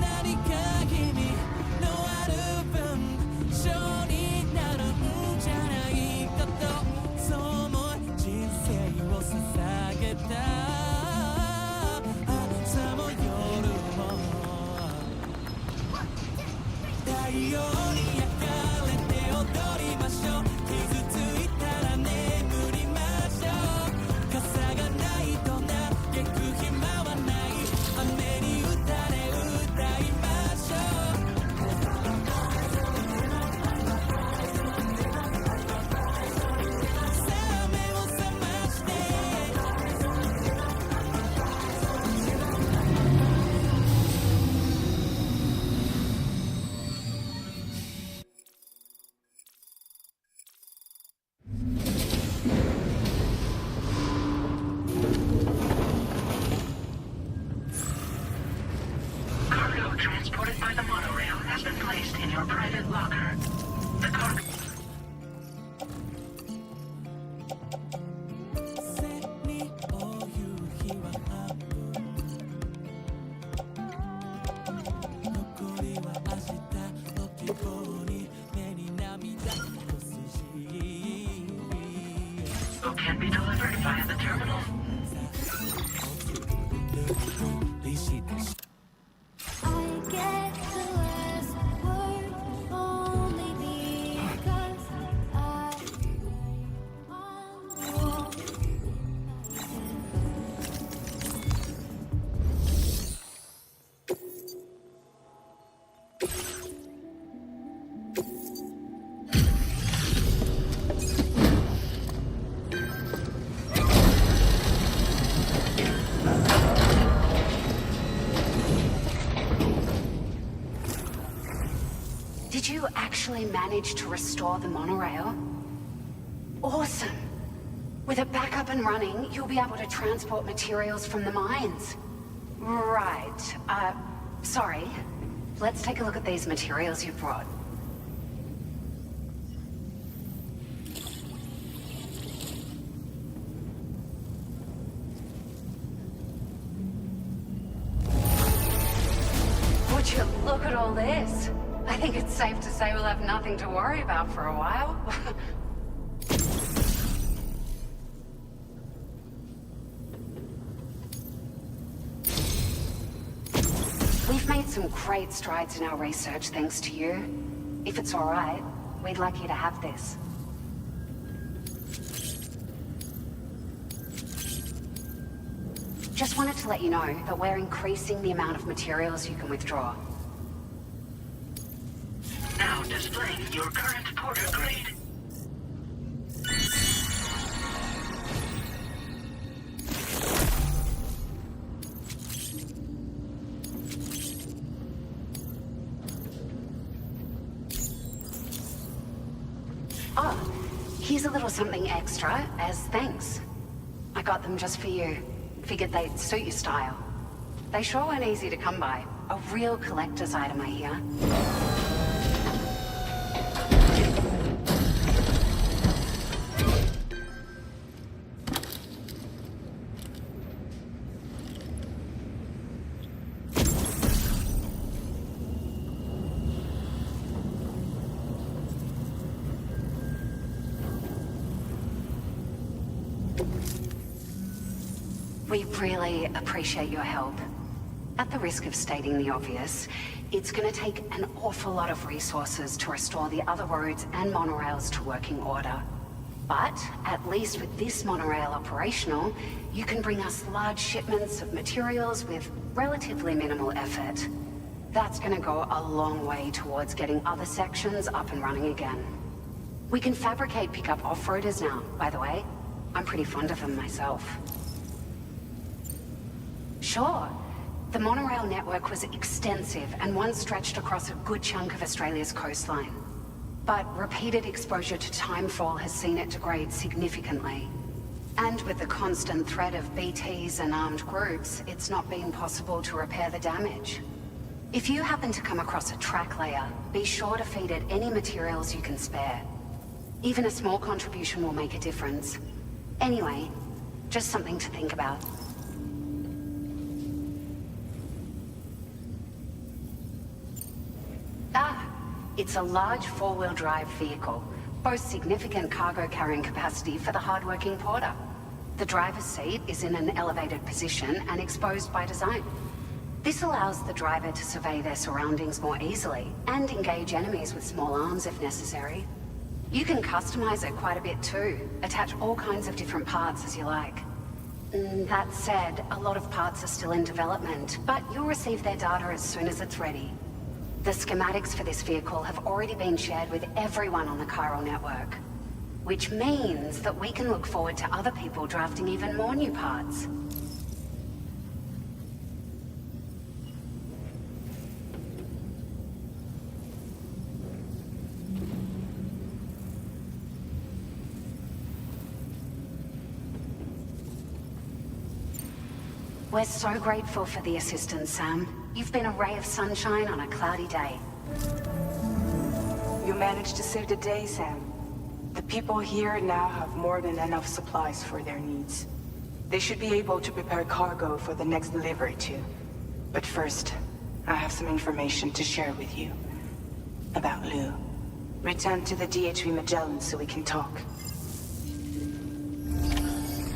何か君のある分性になるんじゃないかとそう思い人生を捧げた朝も夜も太陽に焼かれて踊りましょう傷ついたら眠りましょう傘がないと嘆く暇はない雨に打たれ歌いましょうさあ目を覚ましてCargo transported by the monorail has been placed in your private locker. The cargo... 背に追う夕日は半分残りは明日の希望に目に涙一筋 can be delivered via the terminal. I get the last word only because I want Did you actually manage to restore the monorail? Awesome! With it back up and running, you'll be able to transport materials from the mines. Right. Sorry. Let's take a look at these materials you brought. Would you look at all this? I think it's safe to say we'll have nothing to worry about for a while. We've made some great strides in our research thanks to you. If it's all right, we'd like you to have this. Just wanted to let you know that we're increasing the amount of materials you can withdraw. Now displaying your current porter grade. Oh, here's a little something extra as thanks. I got them just for you. Figured they'd suit your style. They sure weren't easy to come by. A real collector's item, I hear. We really appreciate your help. At the risk of stating the obvious, it's going to take an awful lot of resources to restore the other roads and monorails to working order. But at least with this monorail operational, you can bring us large shipments of materials with relatively minimal effort. That's going to go a long way towards getting other sections up and running again. We can fabricate pickup off-roaders now, by the way. I'm pretty fond of them myself. Sure. The monorail network was extensive and once stretched across a good chunk of Australia's coastline. But repeated exposure to timefall has seen it degrade significantly. And with the constant threat of BTs and armed groups, it's not been possible to repair the damage. If you happen to come across a track layer, be sure to feed it any materials you can spare. Even a small contribution will make a difference. Anyway, Just something to think about. It's a large four-wheel drive vehicle, boasts significant cargo carrying capacity for the hard-working porter. The driver's seat is in an elevated position and exposed by design. This allows the driver to survey their surroundings more easily and engage enemies with small arms if necessary. You can customize it quite a bit too, attach all kinds of different parts as you like. That said, a lot of parts are still in development, but you'll receive their data as soon as it's ready. The schematics for this vehicle have already been shared with everyone on the chiral network, which means that we can look forward to other people drafting even more new parts. We're so grateful for the assistance, Sam. You've been a ray of sunshine on a cloudy day. You managed to save the day, Sam. The people here now have more than enough supplies for their needs. They should be able to prepare cargo for the next delivery too. But first, I have some information to share with you. About Lou. Return to the DHV Magellan so we can talk.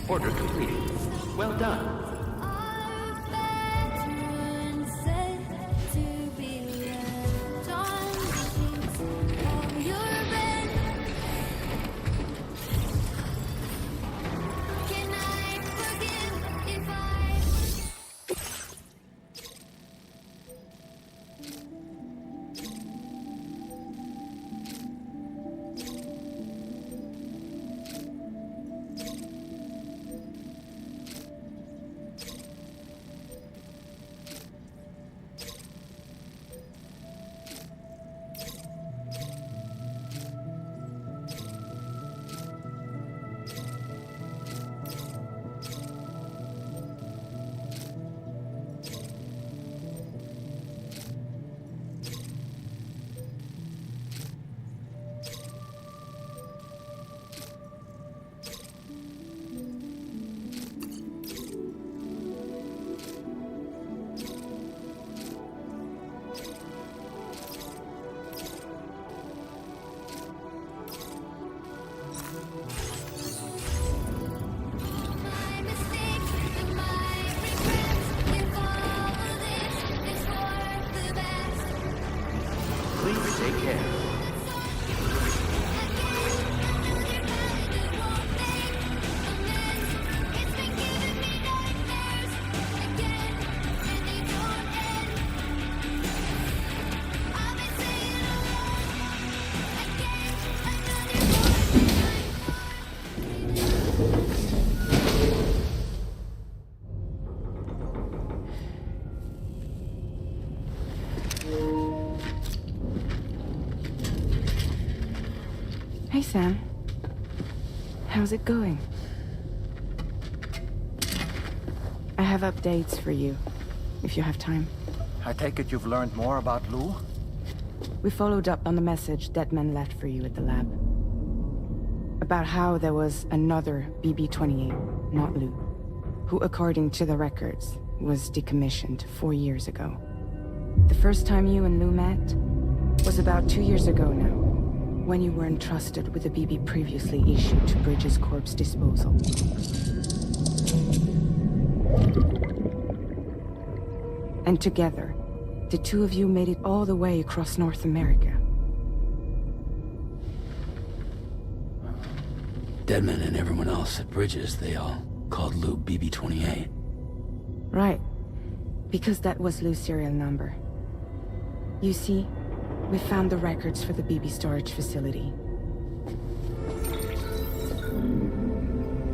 Order completed. Well done. Take care. Hey, Sam. How's it going? I have updates for you, if you have time. I take it you've learned more about Lou? We followed up on the message Deadman left for you at the lab. About how there was another BB-28, not Lou, who, according to the records, was decommissioned 4 years ago. The first time you and Lou met was about 2 years ago now, when you were entrusted with the BB previously issued to Bridges Corp's disposal. And together, the two of you made it all the way across North America. Deadman and everyone else at Bridges, they all called Lou BB-28. Right. Because that was Lou's serial number. You see, we found the records for the BB storage facility.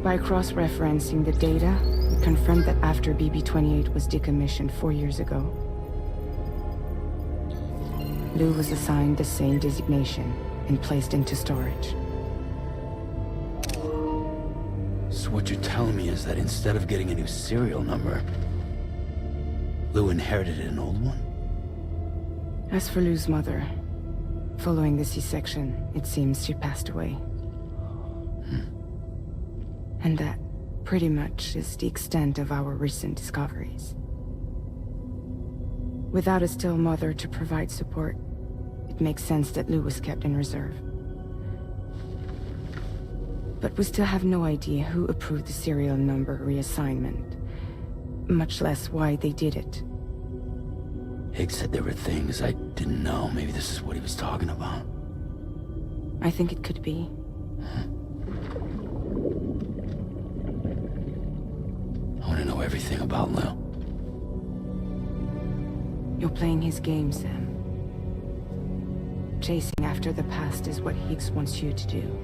By cross-referencing the data, we confirmed that after BB-28 was decommissioned 4 years ago, Lou was assigned the same designation and placed into storage. So what you're telling me is that instead of getting a new serial number, Lou inherited an old one? As for Lou's mother, following the C-section, it seems she passed away. And that pretty much is the extent of our recent discoveries. Without a still mother to provide support, it makes sense that Lou was kept in reserve. But we still have no idea who approved the serial number reassignment, much less why they did it. Higgs said there were things I didn't know. Maybe this is what he was talking about. I think it could be. I want to know everything about Lou. You're playing his game, Sam. Chasing after the past is what Higgs wants you to do.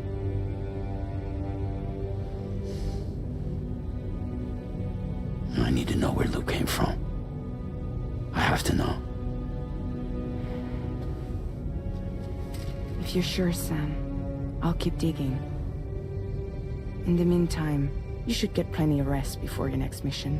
I need to know where Lou came from. I have to know. If you're sure, Sam, I'll keep digging. In the meantime, you should get plenty of rest before your next mission.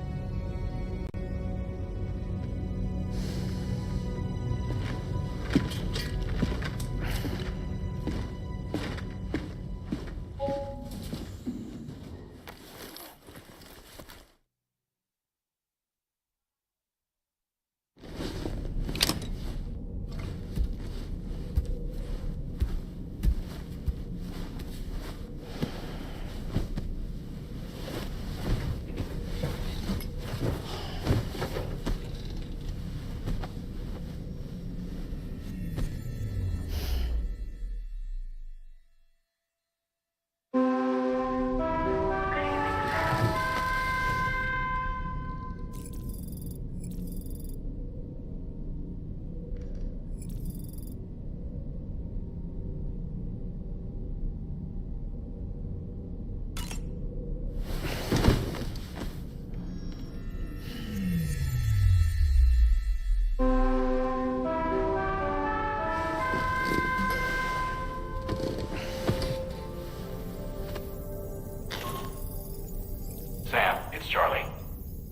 Charlie.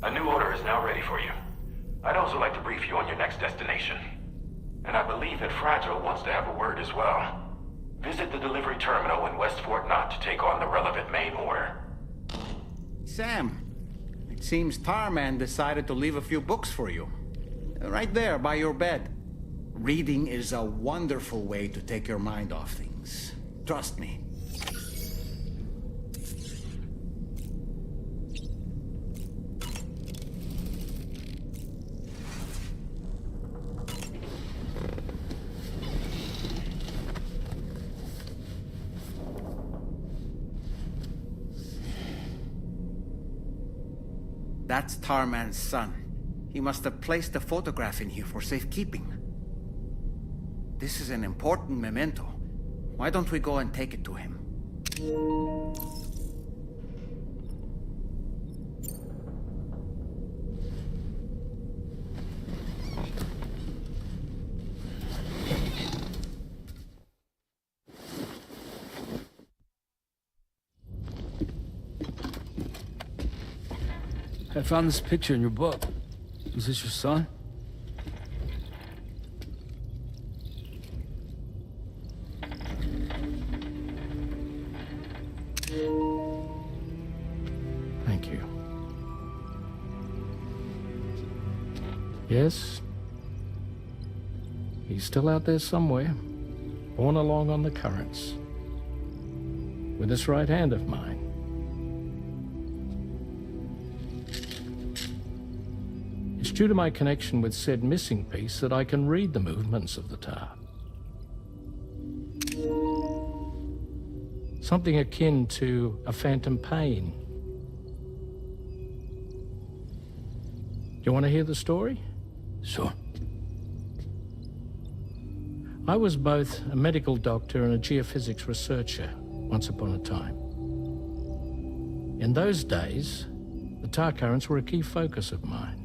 A new order is now ready for you. I'd also like to brief you on your next destination. And I believe that Fragile wants to have a word as well. Visit the delivery terminal in West Fort Knott to take on the relevant main order. Sam, it seems Tarman decided to leave a few books for you. Right there, by your bed. Reading is a wonderful way to take your mind off things. Trust me. That's Tarman's son. He must have placed a photograph in here for safekeeping. This is an important memento. Why don't we go and take it to him? I found this picture in your book. Is this your son? Thank you. Yes? He's still out there somewhere, borne along on the currents, with this right hand of mine. It's due to my connection with said missing piece that I can read the movements of the tar. Something akin to a phantom pain. You want to hear the story? Sure. I was both a medical doctor and a geophysics researcher once upon a time. In those days, the tar currents were a key focus of mine.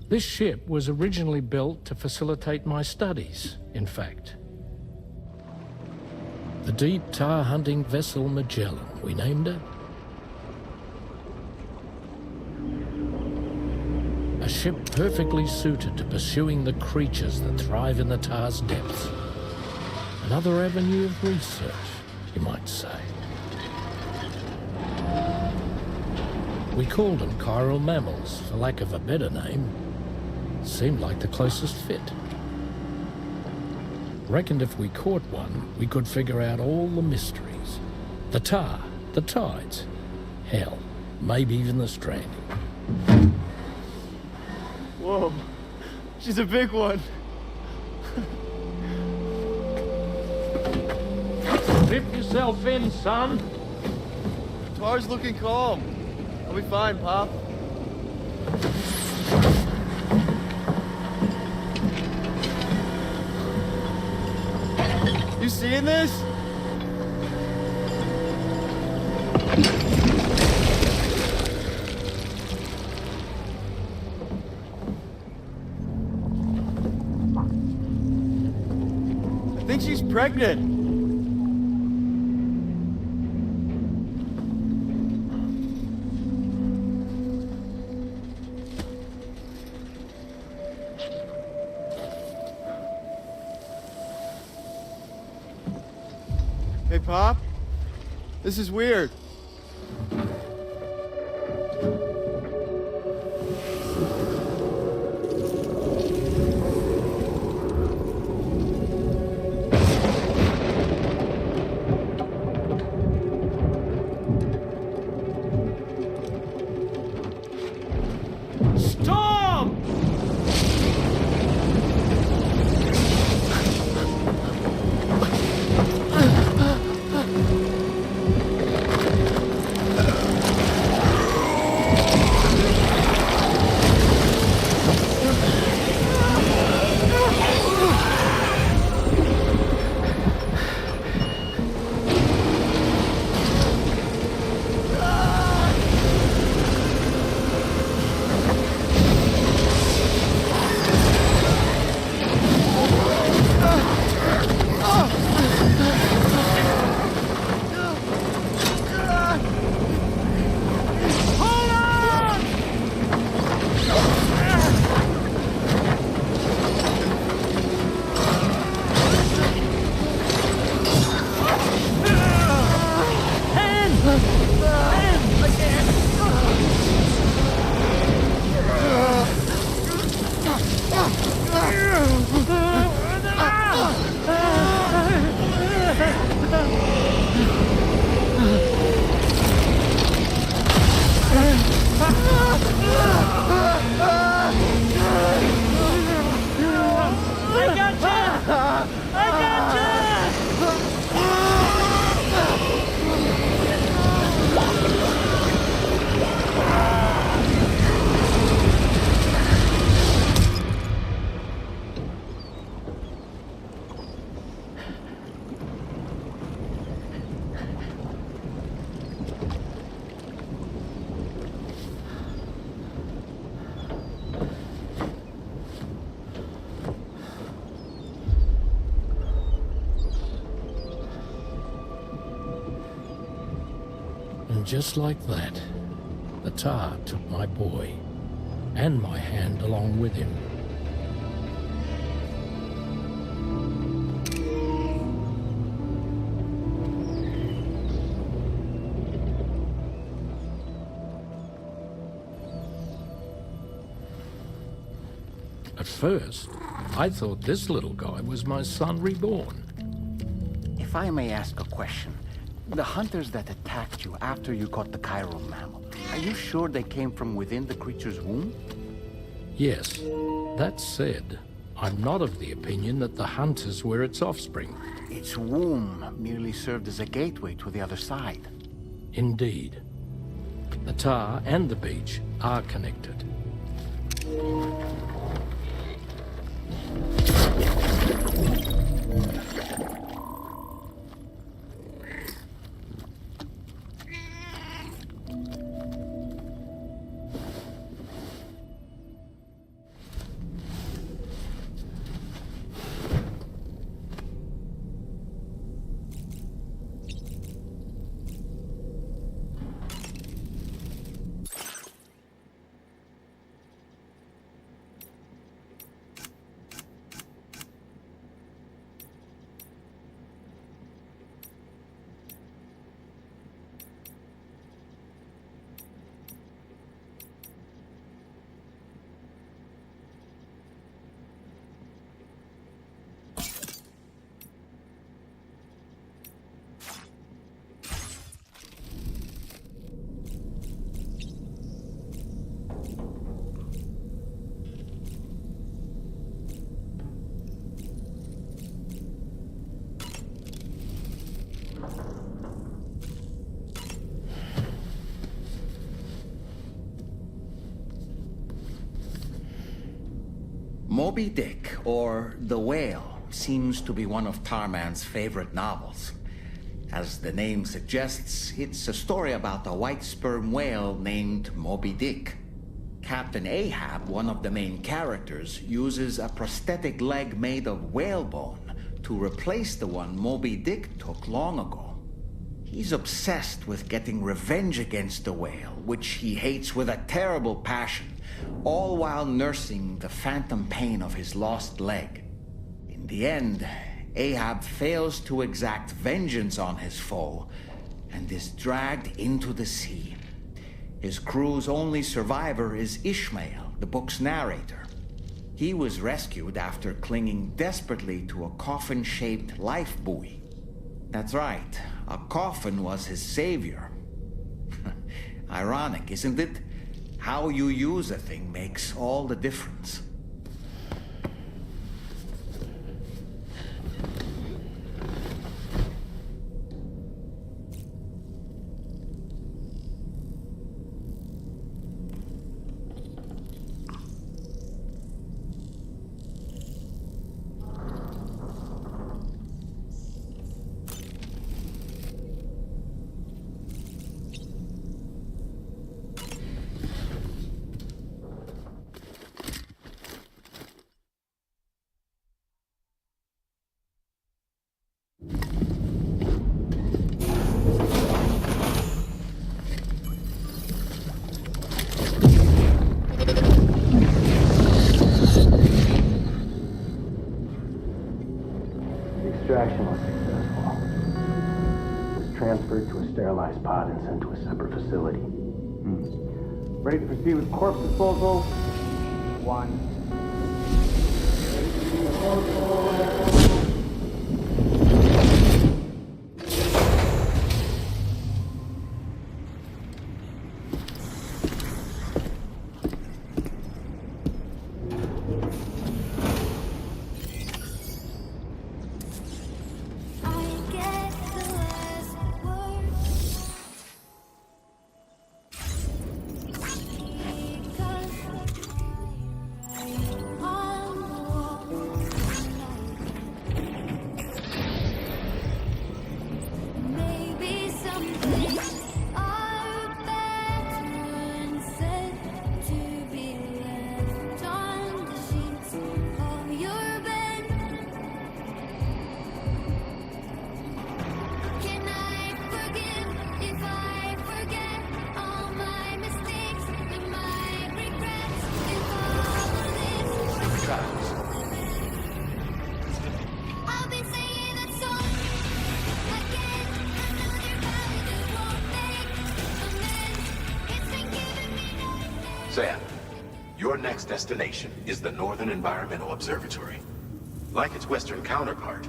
This ship was originally built to facilitate my studies, in fact. The deep tar hunting vessel Magellan, we named it. A ship perfectly suited to pursuing the creatures that thrive in the tar's depths. Another avenue of research, you might say. We called them chiral mammals, for lack of a better name. Seemed like the closest fit. Reckoned if we caught one, we could figure out all the mysteries. The tar, the tides, hell, maybe even the stranding. Whoa, she's a big one. Dip yourself in, son. Tar's looking calm. I'll be fine, Pop. You seeing this? I think she's pregnant. Hey, Pop. This is weird. Stop! And just like that, the tar took my boy, and my hand along with him. At first, I thought this little guy was my son reborn. If I may ask a question, the hunters that attacked you after you caught the chiral mammal, are you sure they came from within the creature's womb? Yes. That said, I'm not of the opinion that the hunters were its offspring. Its womb merely served as a gateway to the other side. Indeed. The tar and the beach are connected. Moby Dick, or The Whale, seems to be one of Tarman's favorite novels. As the name suggests, it's a story about a white sperm whale named Moby Dick. Captain Ahab, one of the main characters, uses a prosthetic leg made of whalebone to replace the one Moby Dick took long ago. He's obsessed with getting revenge against the whale, which he hates with a terrible passion, all while nursing the phantom pain of his lost leg. In the end, Ahab fails to exact vengeance on his foe and is dragged into the sea. His crew's only survivor is Ishmael, the book's narrator. He was rescued after clinging desperately to a coffin-shaped life buoy. That's right, a coffin was his savior. Ironic, isn't it? How you use a thing makes all the difference. Extraction was successful. It was transferred to a sterilized pod and sent to a separate facility. Ready to proceed with corpse disposal? 1. Sam, your next destination is the Northern Environmental Observatory. Like its western counterpart,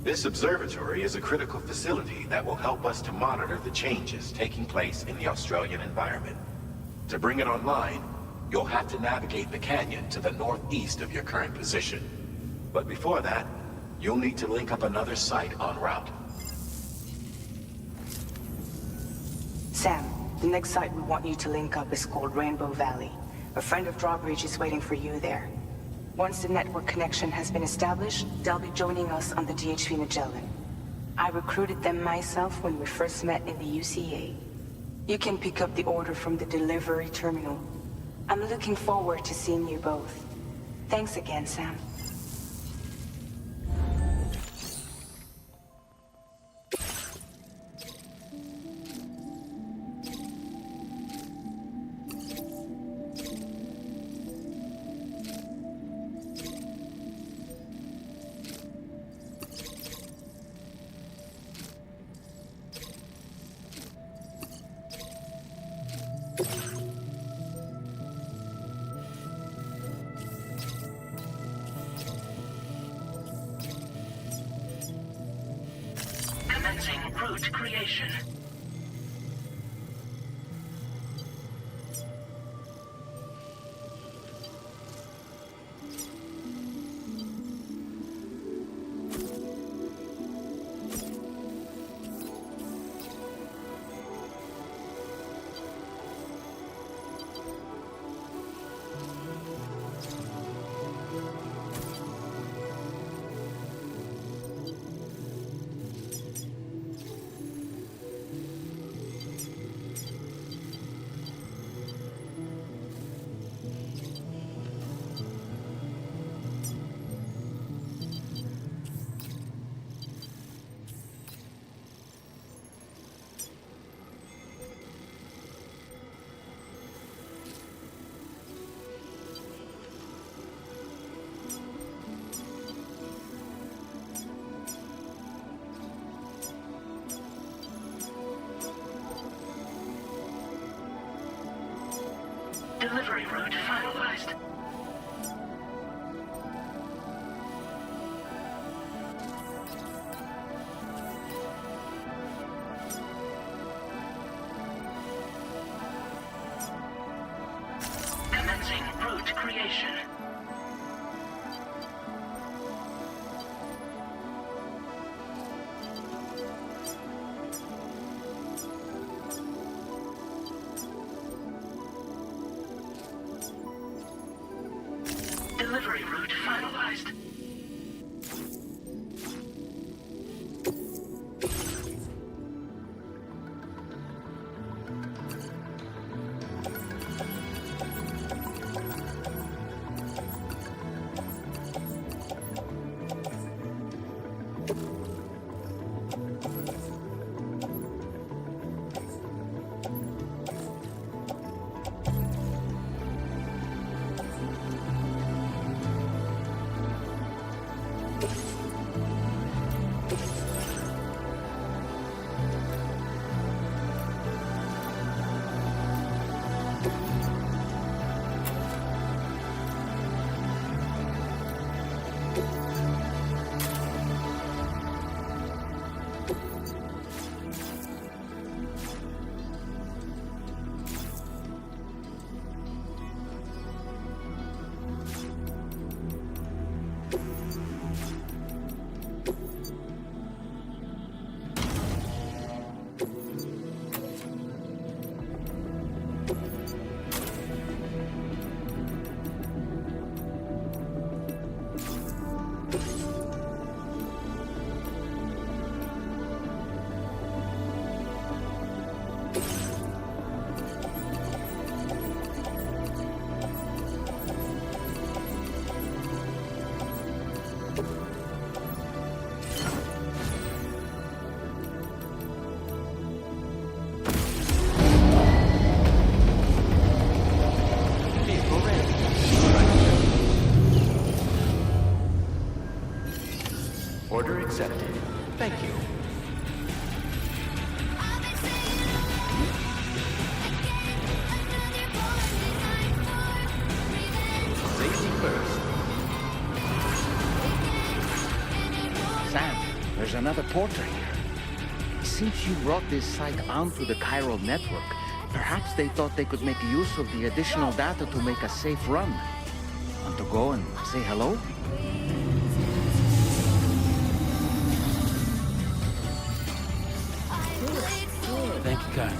this observatory is a critical facility that will help us to monitor the changes taking place in the Australian environment. To bring it online, you'll have to navigate the canyon to the northeast of your current position. But before that, you'll need to link up another site en route. Sam, the next site we want you to link up is called Rainbow Valley. A friend of Drawbridge is waiting for you there. Once the network connection has been established, they'll be joining us on the DHV Magellan. I recruited them myself when we first met in the UCA. You can pick up the order from the delivery terminal. I'm looking forward to seeing you both. Thanks again, Sam. Commencing route creation. Delivery route finalized. Commencing route creation. Delivery route finalized. Order accepted. Thank you. Safety first. Sam, there's another porter here. Since you brought this site onto the chiral network, perhaps they thought they could make use of the additional data to make a safe run. Want to go and say hello? Thank you, Kai.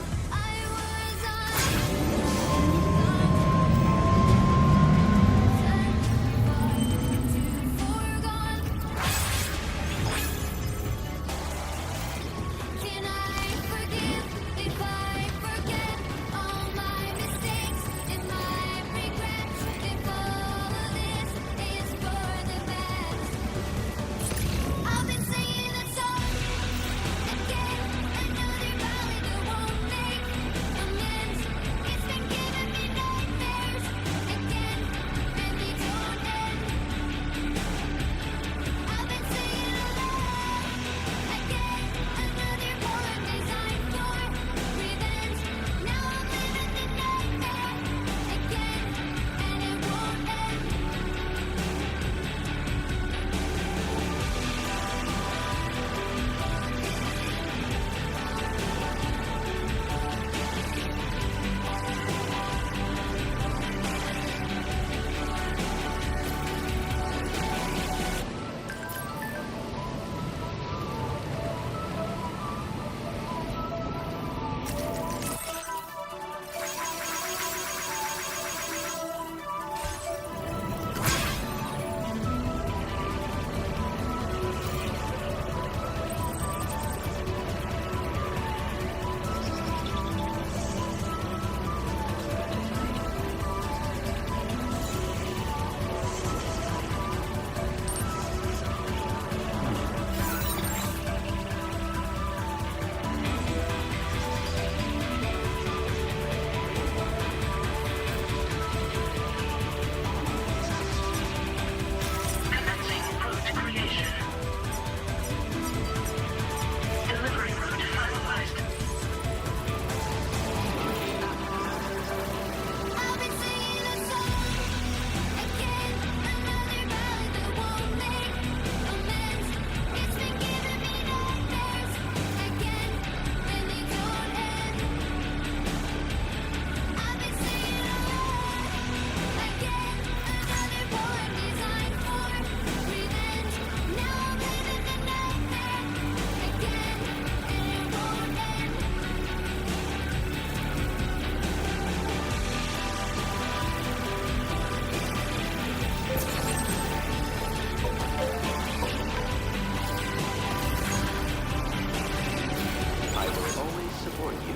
toward you.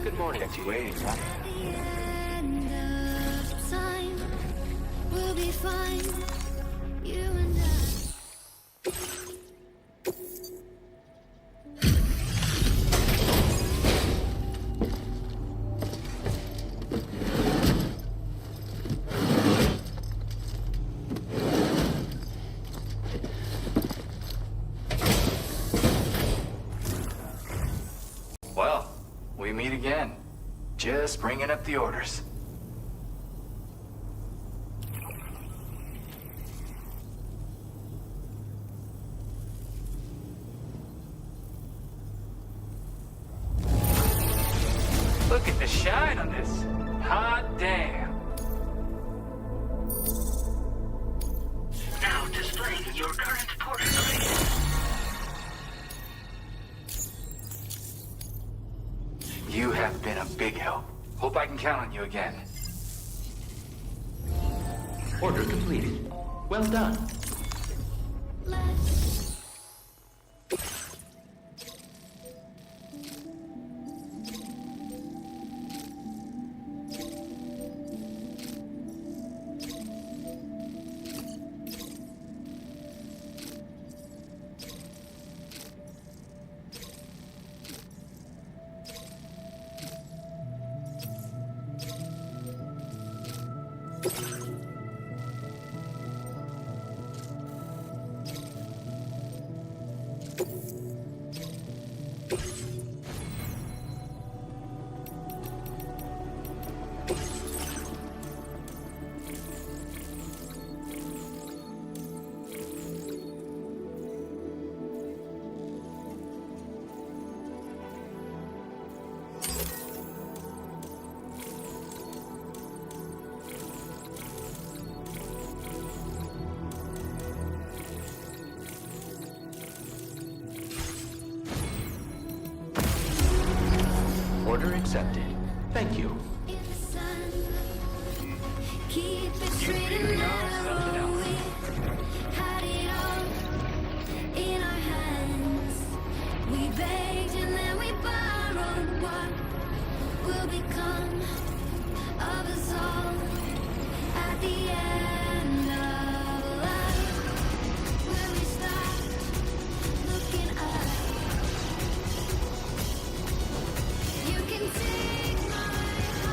Good morning to you. At the end of time, we'll be fine. You and I. Well, we meet again. Just bringing up the orders. Look at the shine on this. Hot damn. Now displaying your current port speed. You have been a big help. Hope I can count on you again. Order completed. Well done. Order accepted. Thank you. Keep it straight and narrow. We had it all in our hands. We begged and then we borrowed. What will become of us all at the end of life? When we start looking up, you can take my heart.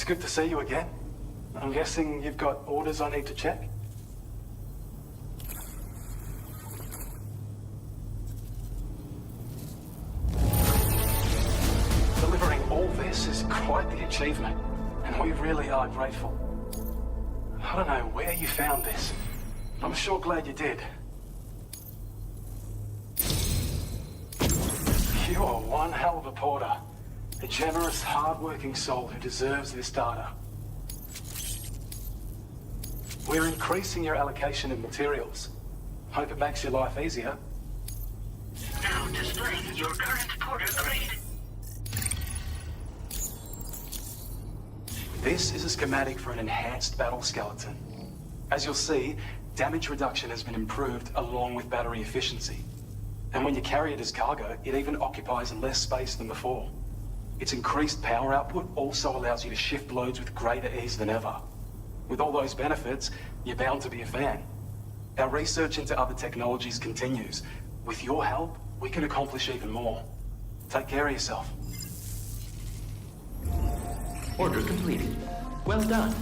good to see you again. I'm guessing you've got orders I need to check? Delivering all this is quite the achievement, and we really are grateful. I don't know where you found this, but I'm sure glad you did. You are one hell of a porter. A generous, hard-working soul who deserves this data. We're increasing your allocation of materials. Hope it makes your life easier. Now displaying your current porter grade. This is a schematic for an enhanced battle skeleton. As you'll see, damage reduction has been improved along with battery efficiency. And when you carry it as cargo, it even occupies less space than before. Its increased power output also allows you to shift loads with greater ease than ever. With all those benefits, you're bound to be a fan. Our research into other technologies continues. With your help, we can accomplish even more. Take care of yourself. Order completed. Well done.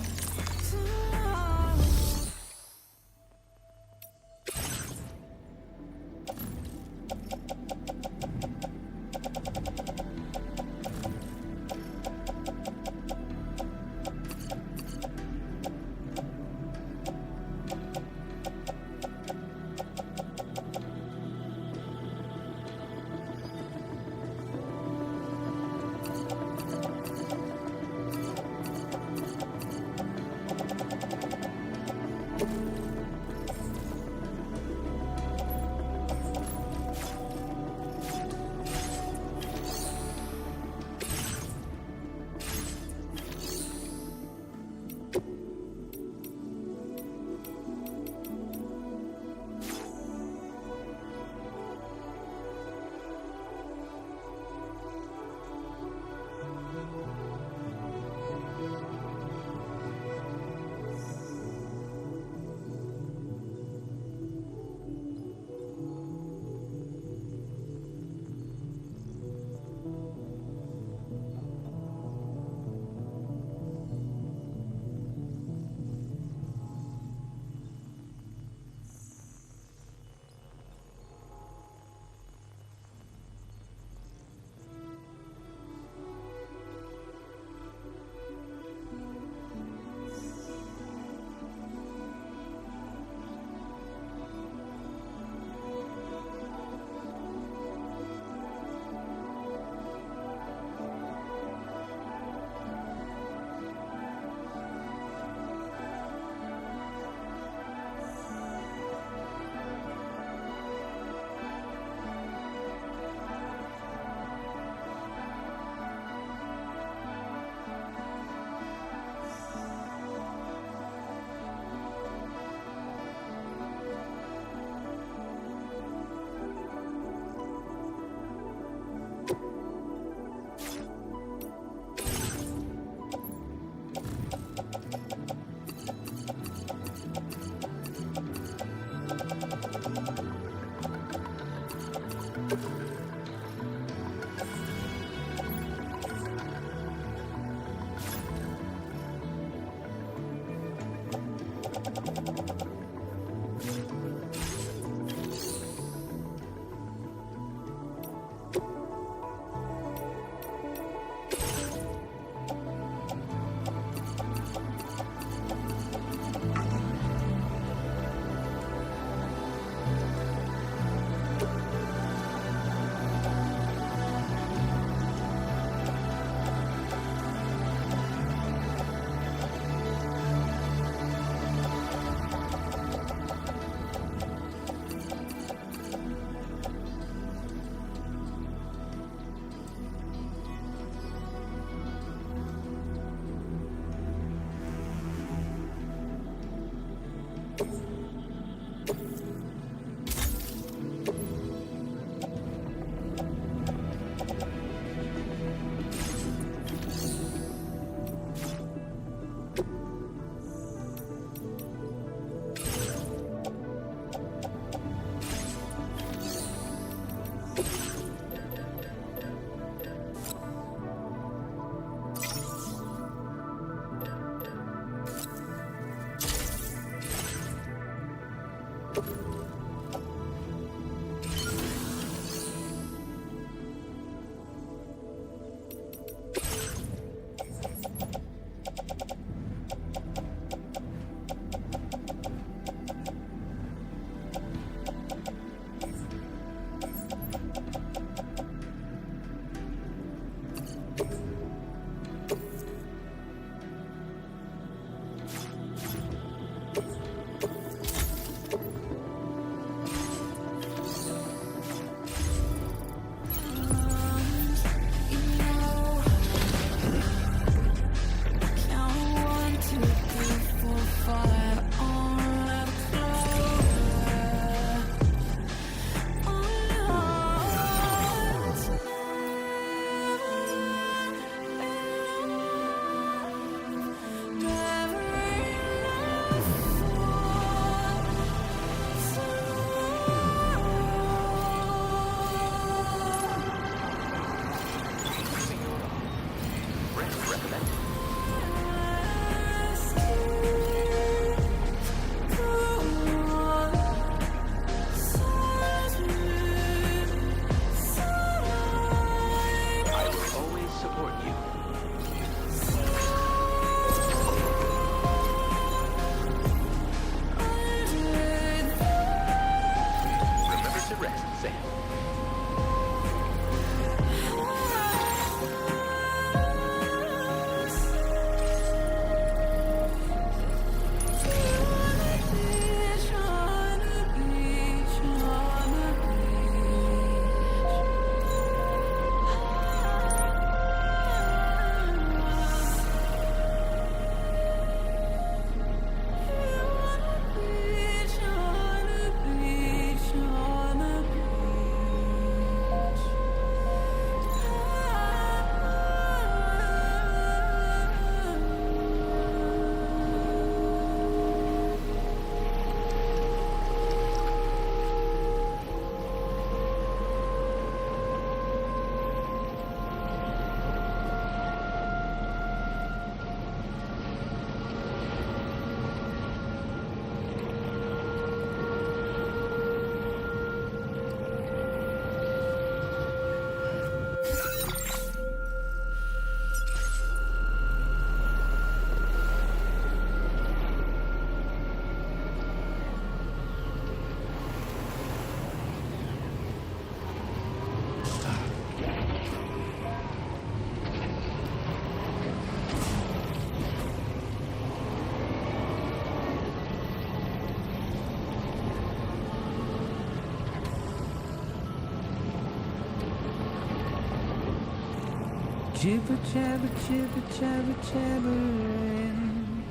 Jibber jabber, jibber jabber, jabbering.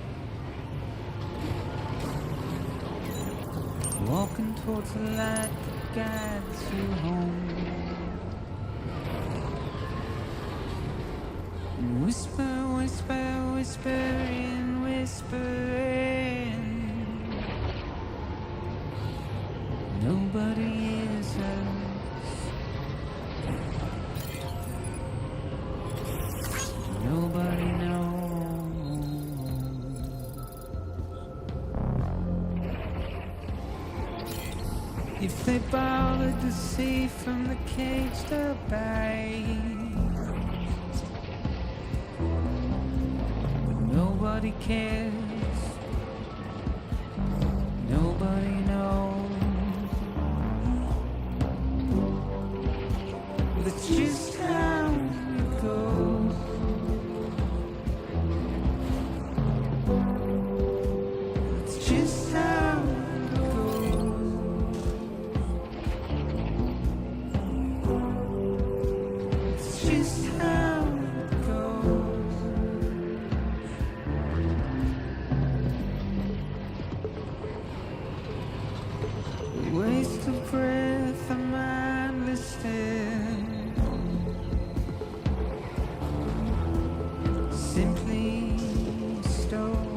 Walking towards the light that guides you home. And whisper, whisper, whispering, whispering. Nobody hears us. Nobody knows. If they bothered to see from the cage to bay, but nobody cares. Nobody knows. That's just how it goes. It's just how it goes. It's just how it goes. A waste of breath, a mindless stare. Simply stone.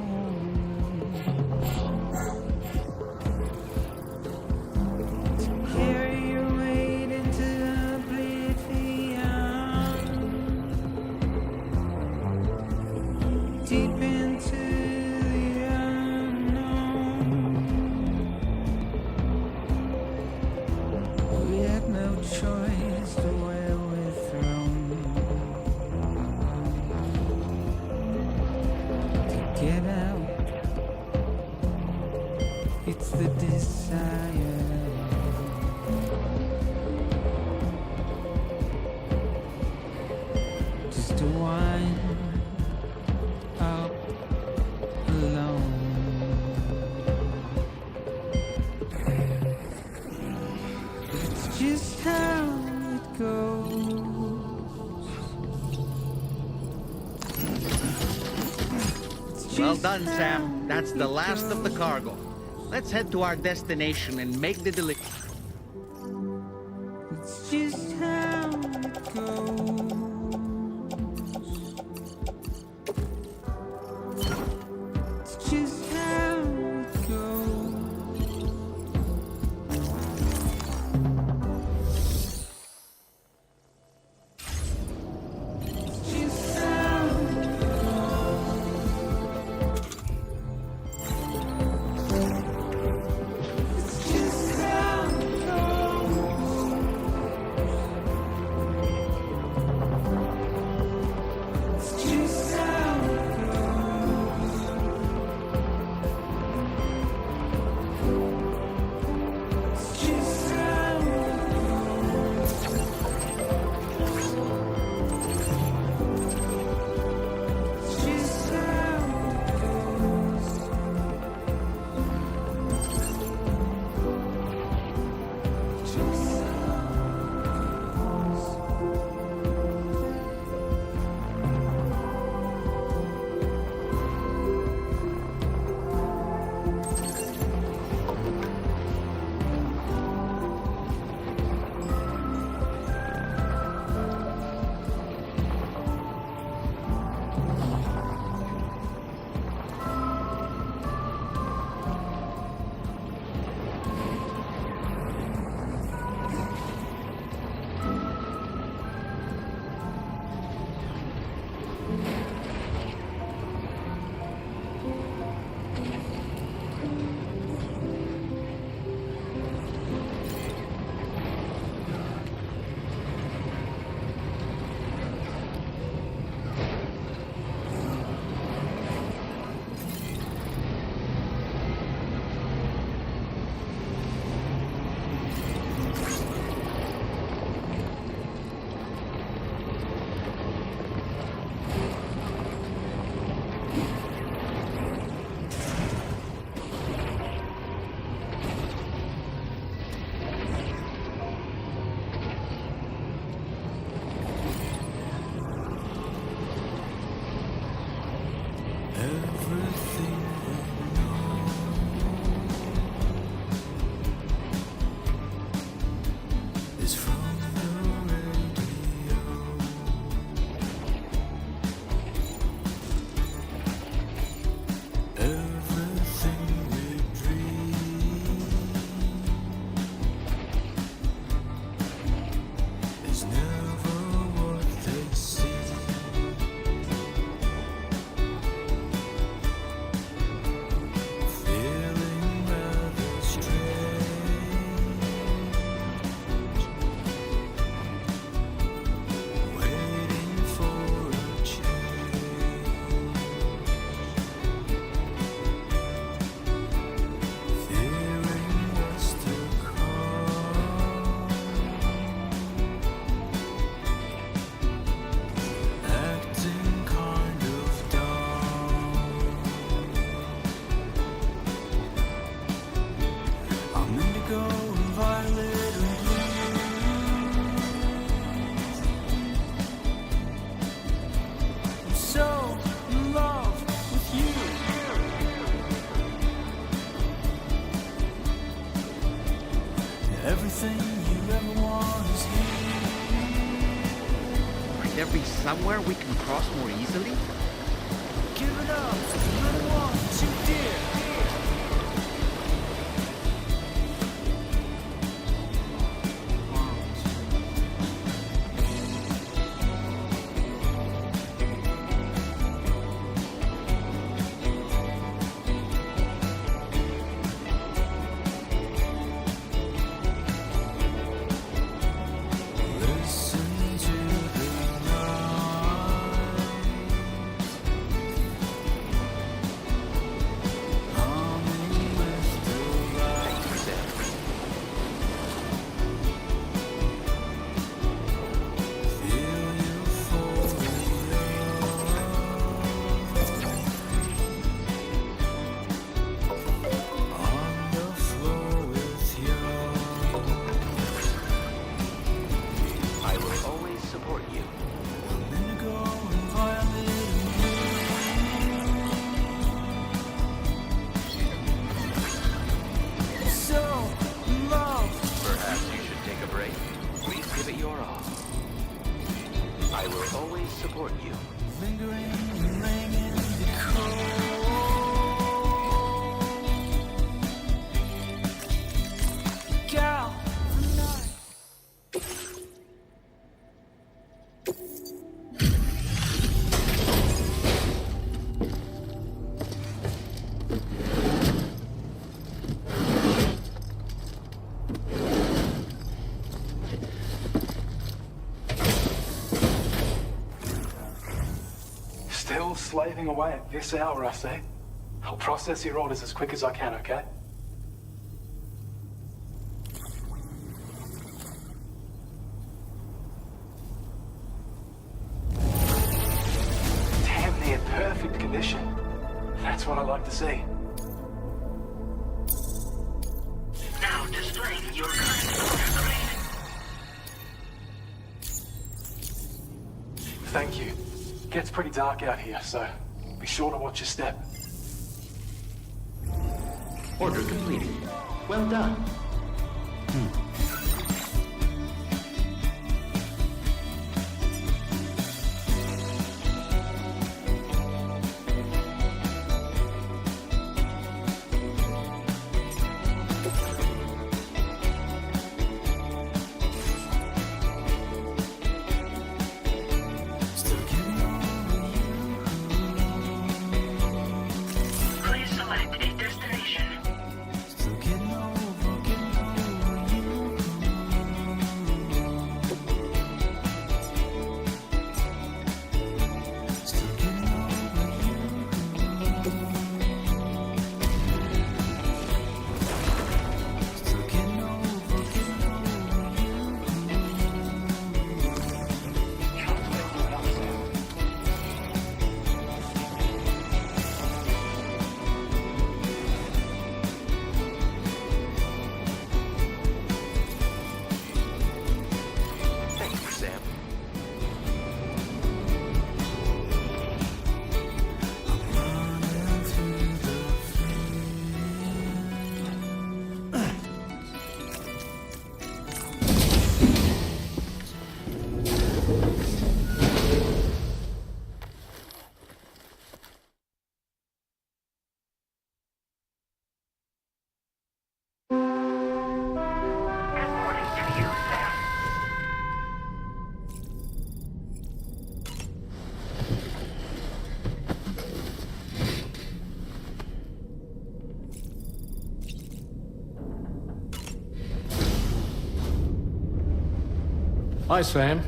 To carry your weight into oblivion, deep into the unknown. We had no choice to where we're thrown. Get out, it's the desire. Just to wind up alone. It's just how it goes. Well done, Sam. That's the last of the cargo. Let's head to our destination and make the delivery. It's just how it goes. It's just how it goes. It's just how it goes. It's just how it goes. It's just how it goes. It's just how it goes. It's just how it goes. Just everything you ever want is here. Might there be somewhere we can cross more easily? Give it up for the little ones you dear. Still slaving away at this hour, I say. I'll process your orders as quick as I can, okay? Damn near perfect condition. That's what I like to see. Now displaying your current order grade. Thank you. Gets pretty dark out here, so be sure to watch your step. Order completed. Well done. Please select a destination. Thank you, Sam. Hi, Sam.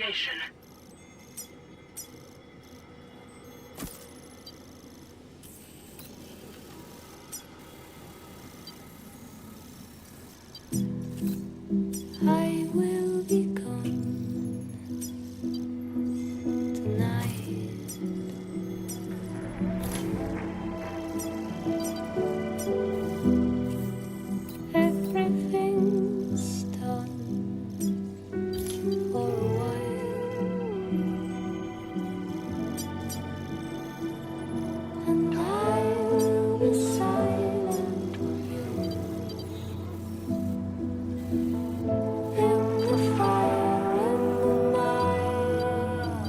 creation. I will be gone tonight. Everything's done for a while, and I will be silent with you. In the fire in the night,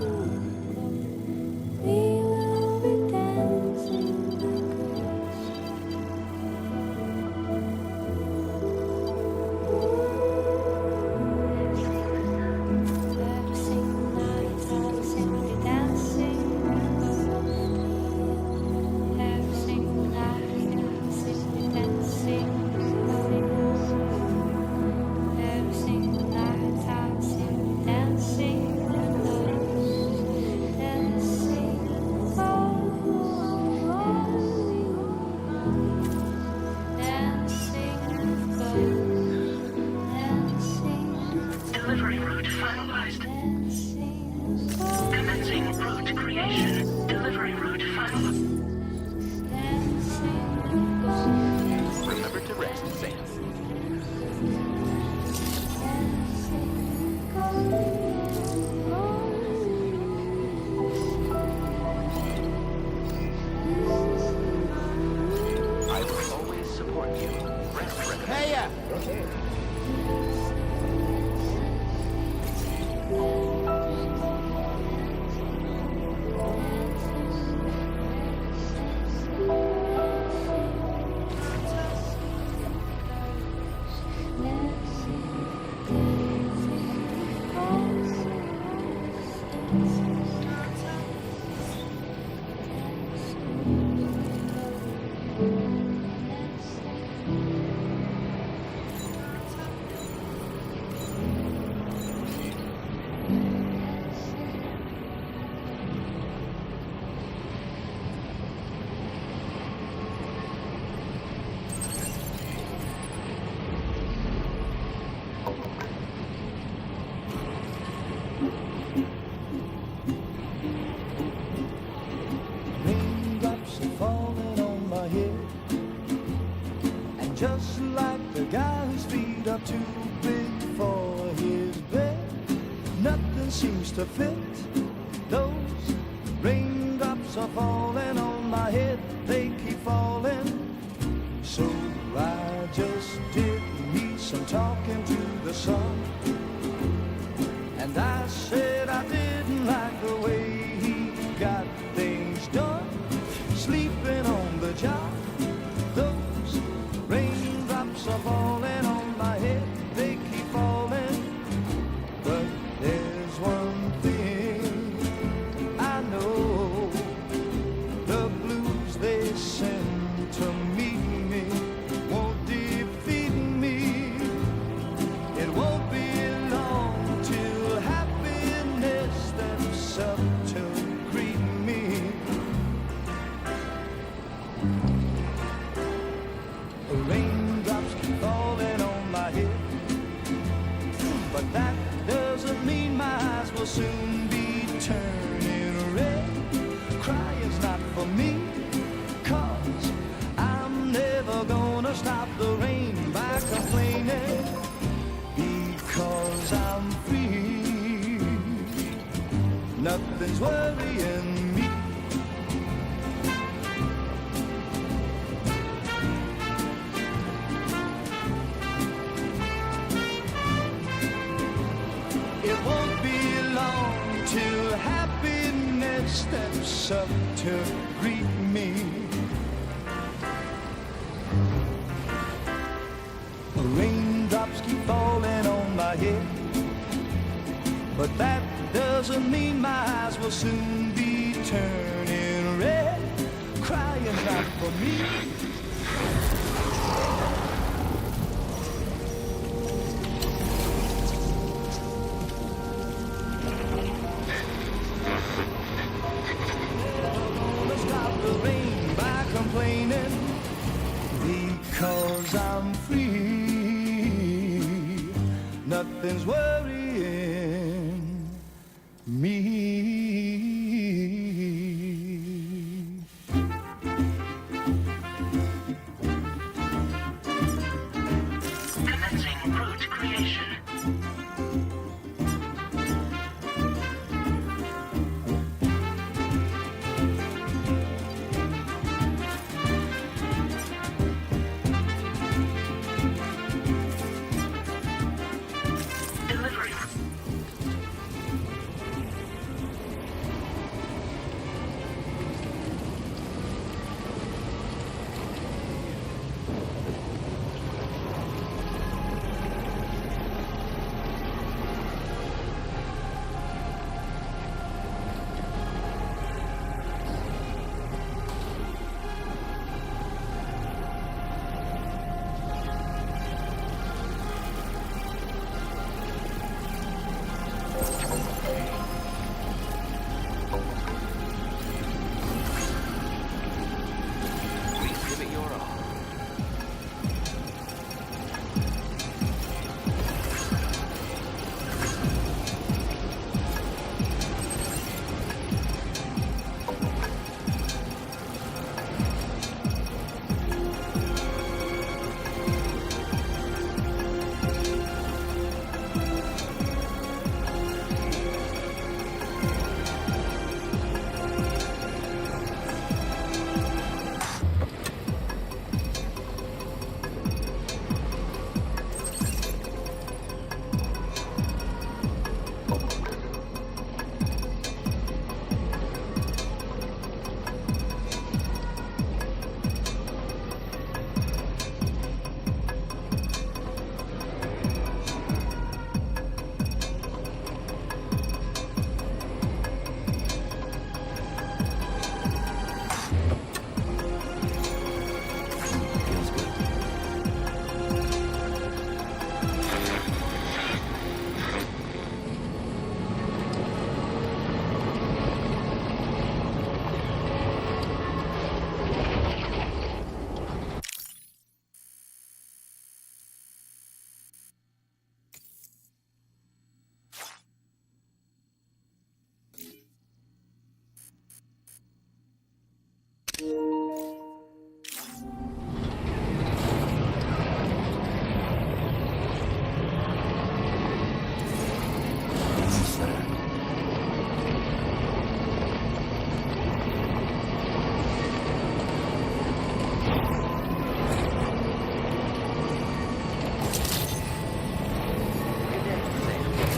we will be dancing like every single night I'll simply dancing every single night I'll simply dancing every single night I'll simply dancing Delivery route finalized. Commencing route creation. Delivery route finalized. Remember to rest, Sam. I will always support you. Rest recommended. Hey, Raindrops are falling on my head, and just like the guy whose feet are too big for his bed, nothing seems to fit. Those raindrops are falling on my head, they keep falling. So I just did me some talking to the sun, and I said I didn't like the way he got things done, sleeping on the job. Those raindrops are falling on my head, they keep falling. But there's one thing I know, the blues they send to meet me won't defeat me. It won't be long till happiness steps up to greet me. Raindrops keep falling on my head, but that doesn't mean my eyes will soon be turning red. Crying's not for me, 'cause I'm never gonna stop the rain by complaining, because I'm free. Nothing's worrying me. It won't be long till happiness steps up to greet me. Raindrops keep falling on my head, but that doesn't mean my eyes will soon be turning red. Crying's not for me. 'cause I'm free. Nothing's worrying me. Commencing route creation. Delivery. Please give it your all.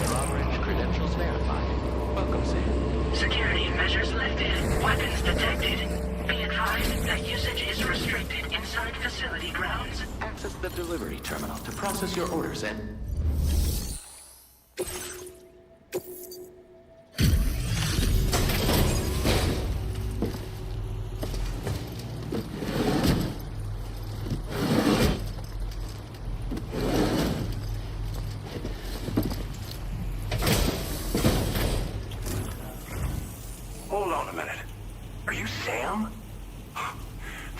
Drawbridge credentials verified. Welcome, Sam. Security measures lifted. Weapons detected. Be advised that usage is restricted inside facility grounds. Access the delivery terminal to process your orders and... Hold on a minute. Are you Sam?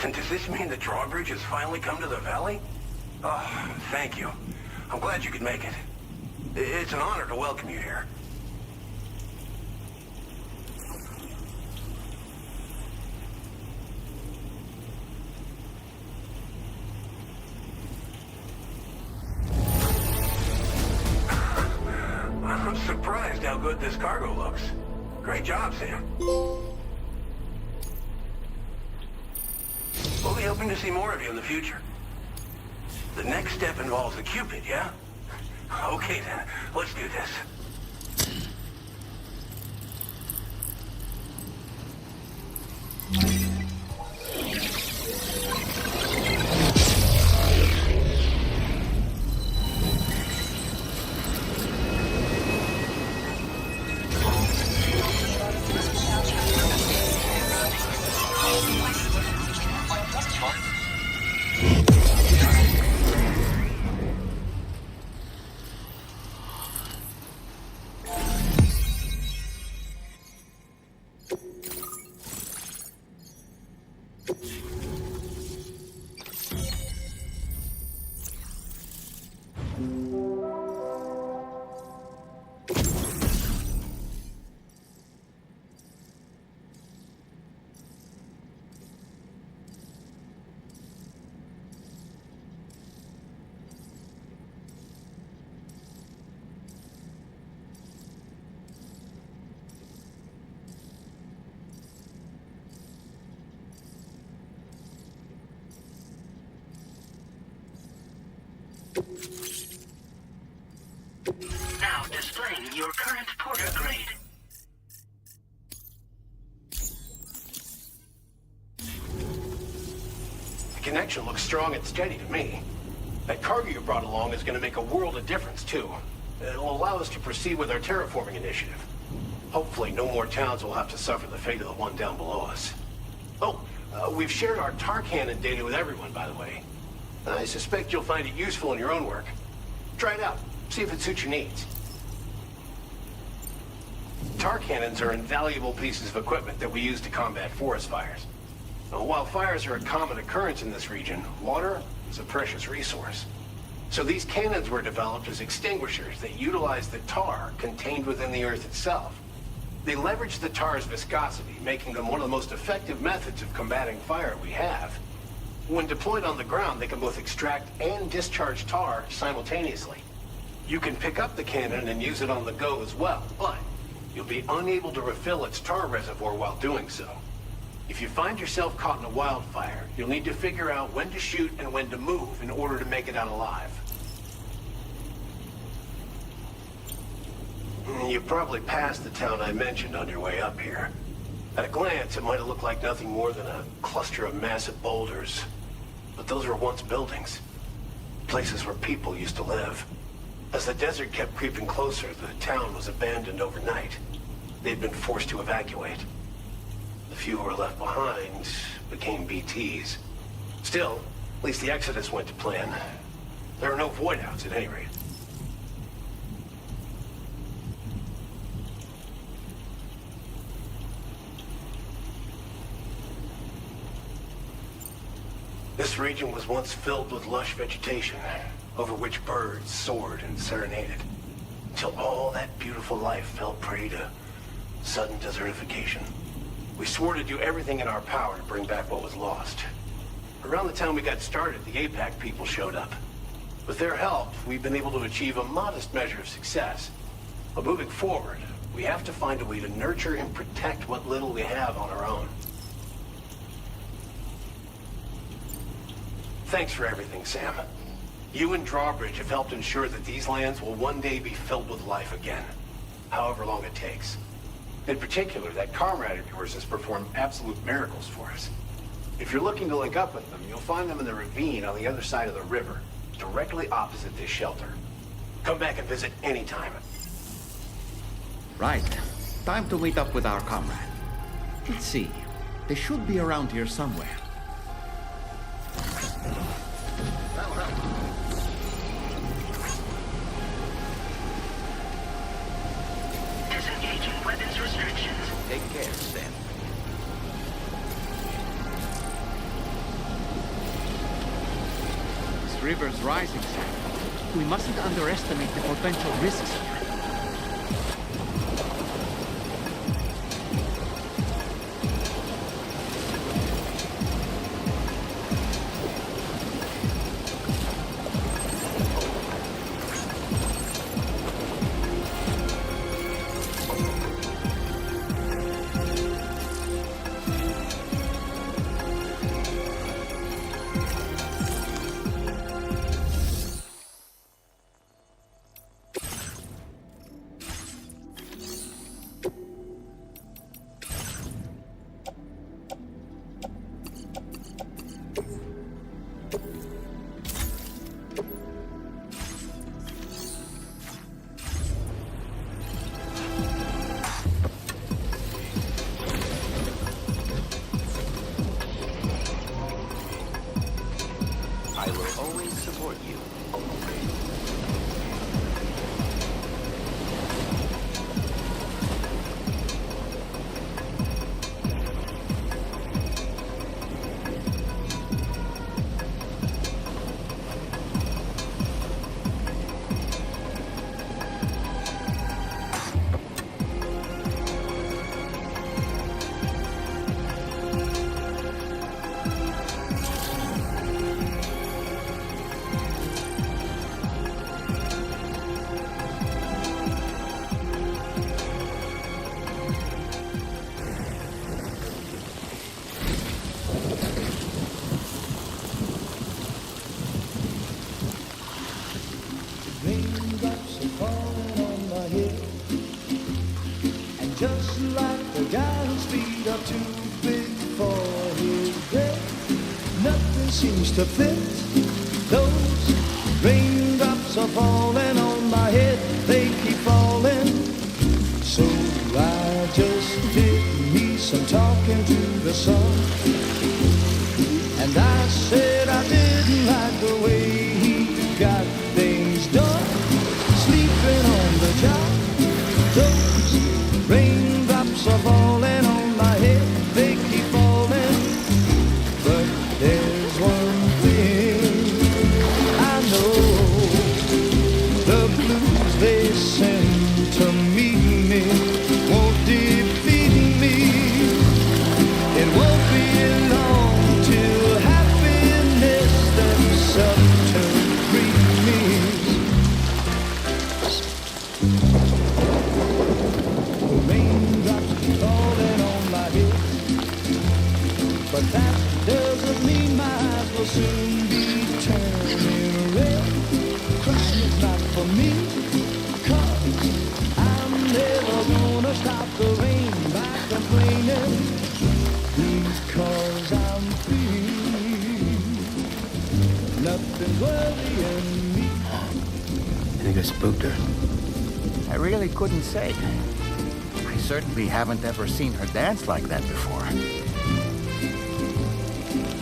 Then does this mean the drawbridge has finally come to the valley? Oh, thank you. I'm glad you could make it. It's an honor to welcome you here. I'm surprised how good this cargo looks. Great job, Sam. We'll be hoping to see more of you in the future. The next step involves the Cupid, yeah? Okay then, let's do this. Now displaying your current porter grade. The connection looks strong and steady to me. That cargo you brought along is going to make a world of difference, too. It'll allow us to proceed with our terraforming initiative. Hopefully, no more towns will have to suffer the fate of the one down below us. Oh, we've shared our tar cannon data with everyone, by the way. I suspect you'll find it useful in your own work. Try it out. See if it suits your needs. Tar cannons are invaluable pieces of equipment that we use to combat forest fires. While fires are a common occurrence in this region, water is a precious resource. So these cannons were developed as extinguishers that utilize the tar contained within the earth itself. They leverage the tar's viscosity, making them one of the most effective methods of combating fire we have. When deployed on the ground, they can both extract and discharge tar simultaneously. You can pick up the cannon and use it on the go as well, but you'll be unable to refill its tar reservoir while doing so. If you find yourself caught in a wildfire, you'll need to figure out when to shoot and when to move in order to make it out alive. You probably passed the town I mentioned on your way up here. At a glance, it might have looked like nothing more than a cluster of massive boulders. But those were once buildings. Places where people used to live. As the desert kept creeping closer, the town was abandoned overnight. They'd been forced to evacuate. The few who were left behind became BTs. Still, at least the exodus went to plan. There are no void-outs at any rate. This region was once filled with lush vegetation, over which birds soared and serenaded, until all that beautiful life fell prey to sudden desertification. We swore to do everything in our power to bring back what was lost. Around the time we got started, the APAC people showed up. With their help, we've been able to achieve a modest measure of success. But moving forward, we have to find a way to nurture and protect what little we have on our own. Thanks for everything, Sam. You and Drawbridge have helped ensure that these lands will one day be filled with life again, however long it takes. In particular, that comrade of yours has performed absolute miracles for us. If you're looking to link up with them, you'll find them in the ravine on the other side of the river, directly opposite this shelter. Come back and visit anytime. Right. Time to meet up with our comrade. Let's see. They should be around here somewhere. Disengaging weapons restrictions. Take care, Sam. This river's rising, Sam. We mustn't underestimate the potential risks here. I will always support you. feet are too big for his bed. Nothing seems to fit. Those raindrops are falling on my head. They keep falling. So I just did me some talking to the sun. And I said I didn't like the way he got things done. Sleeping on the job. Those raindrops are falling on my head. They keep falling. But there's one thing I know. The blues they send to meet me won't defeat me. It won't be long till happiness steps up to greet me. Raindrops keep falling on my head, but that doesn't mean my eyes will soon be turning red. Crying is not for me, 'cause I'm never gonna stop the rain by complaining, because I'm free. Nothing's worrying me. I think I spooked her. I really couldn't say. I certainly haven't ever seen her dance like that before.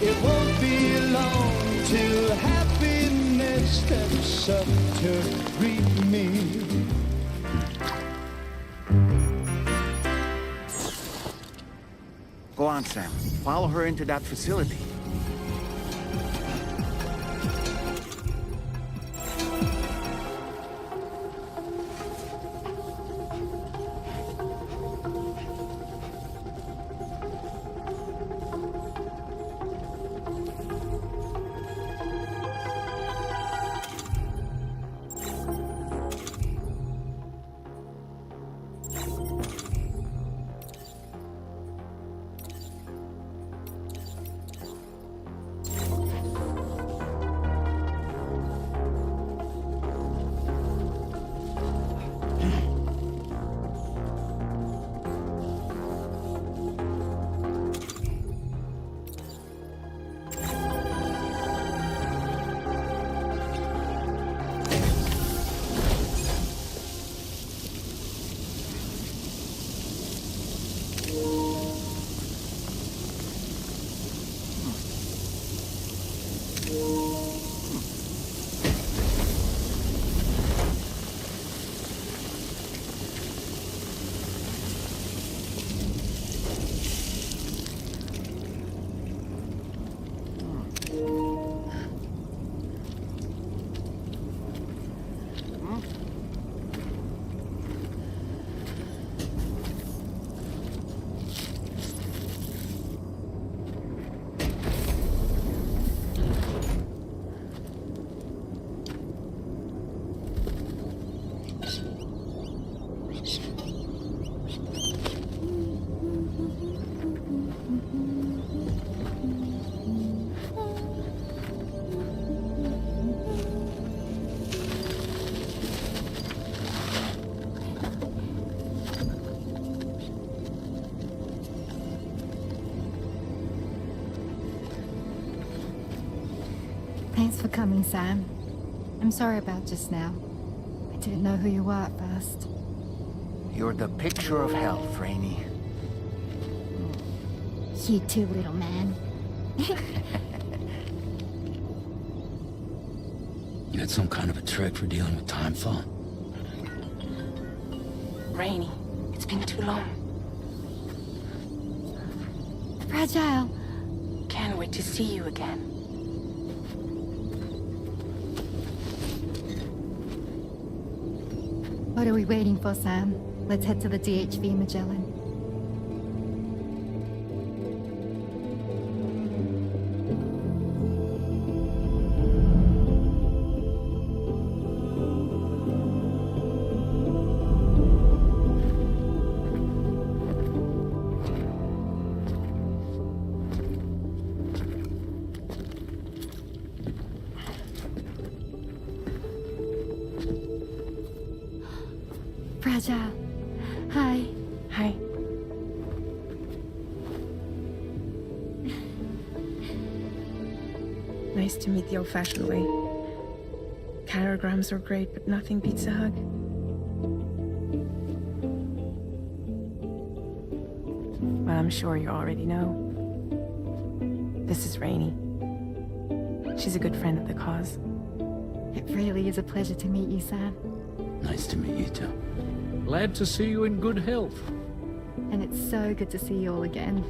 It won't be long till happiness steps up to greet me. Go on, Sam. Follow her into that facility. Thanks for coming, Sam. I'm sorry about just now. I didn't know who you were at first. You're the picture of health, Rainey. You too, little man. You had some kind of a trick for dealing with time thought? Rainey, it's been too long. Fragile. Can't wait to see you again. What are we waiting for, Sam? Let's head to the DHV Magellan. Fragile. Hi. Hi. Nice to meet the old-fashioned way. Calorograms are great, but nothing beats a hug. Well, I'm sure you already know. This is Rainey. She's a good friend of the cause. It really is a pleasure to meet you, Sam. Nice to meet you too. Glad to see you in good health. And it's so good to see you all again.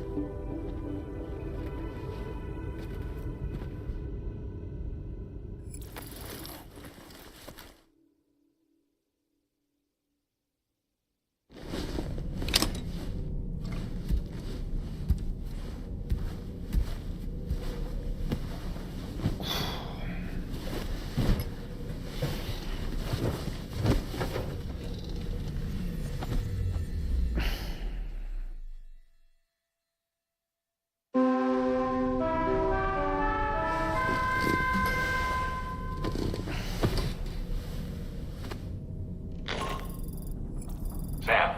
Sam,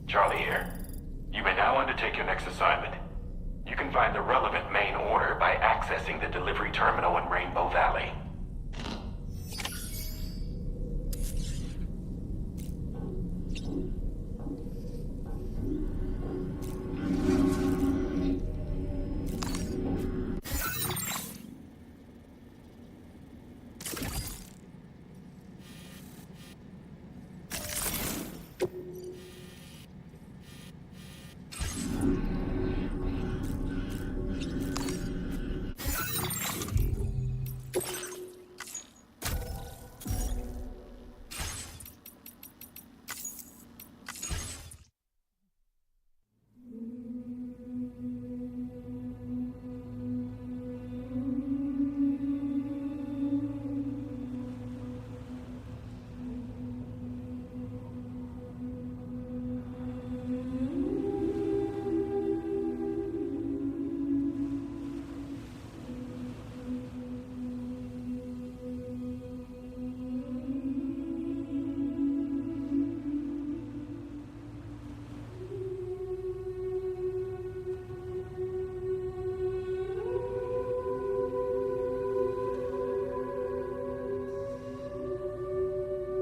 Charlie here. You may now undertake your next assignment. You can find the relevant main order by accessing the delivery terminal in Rainbow Valley.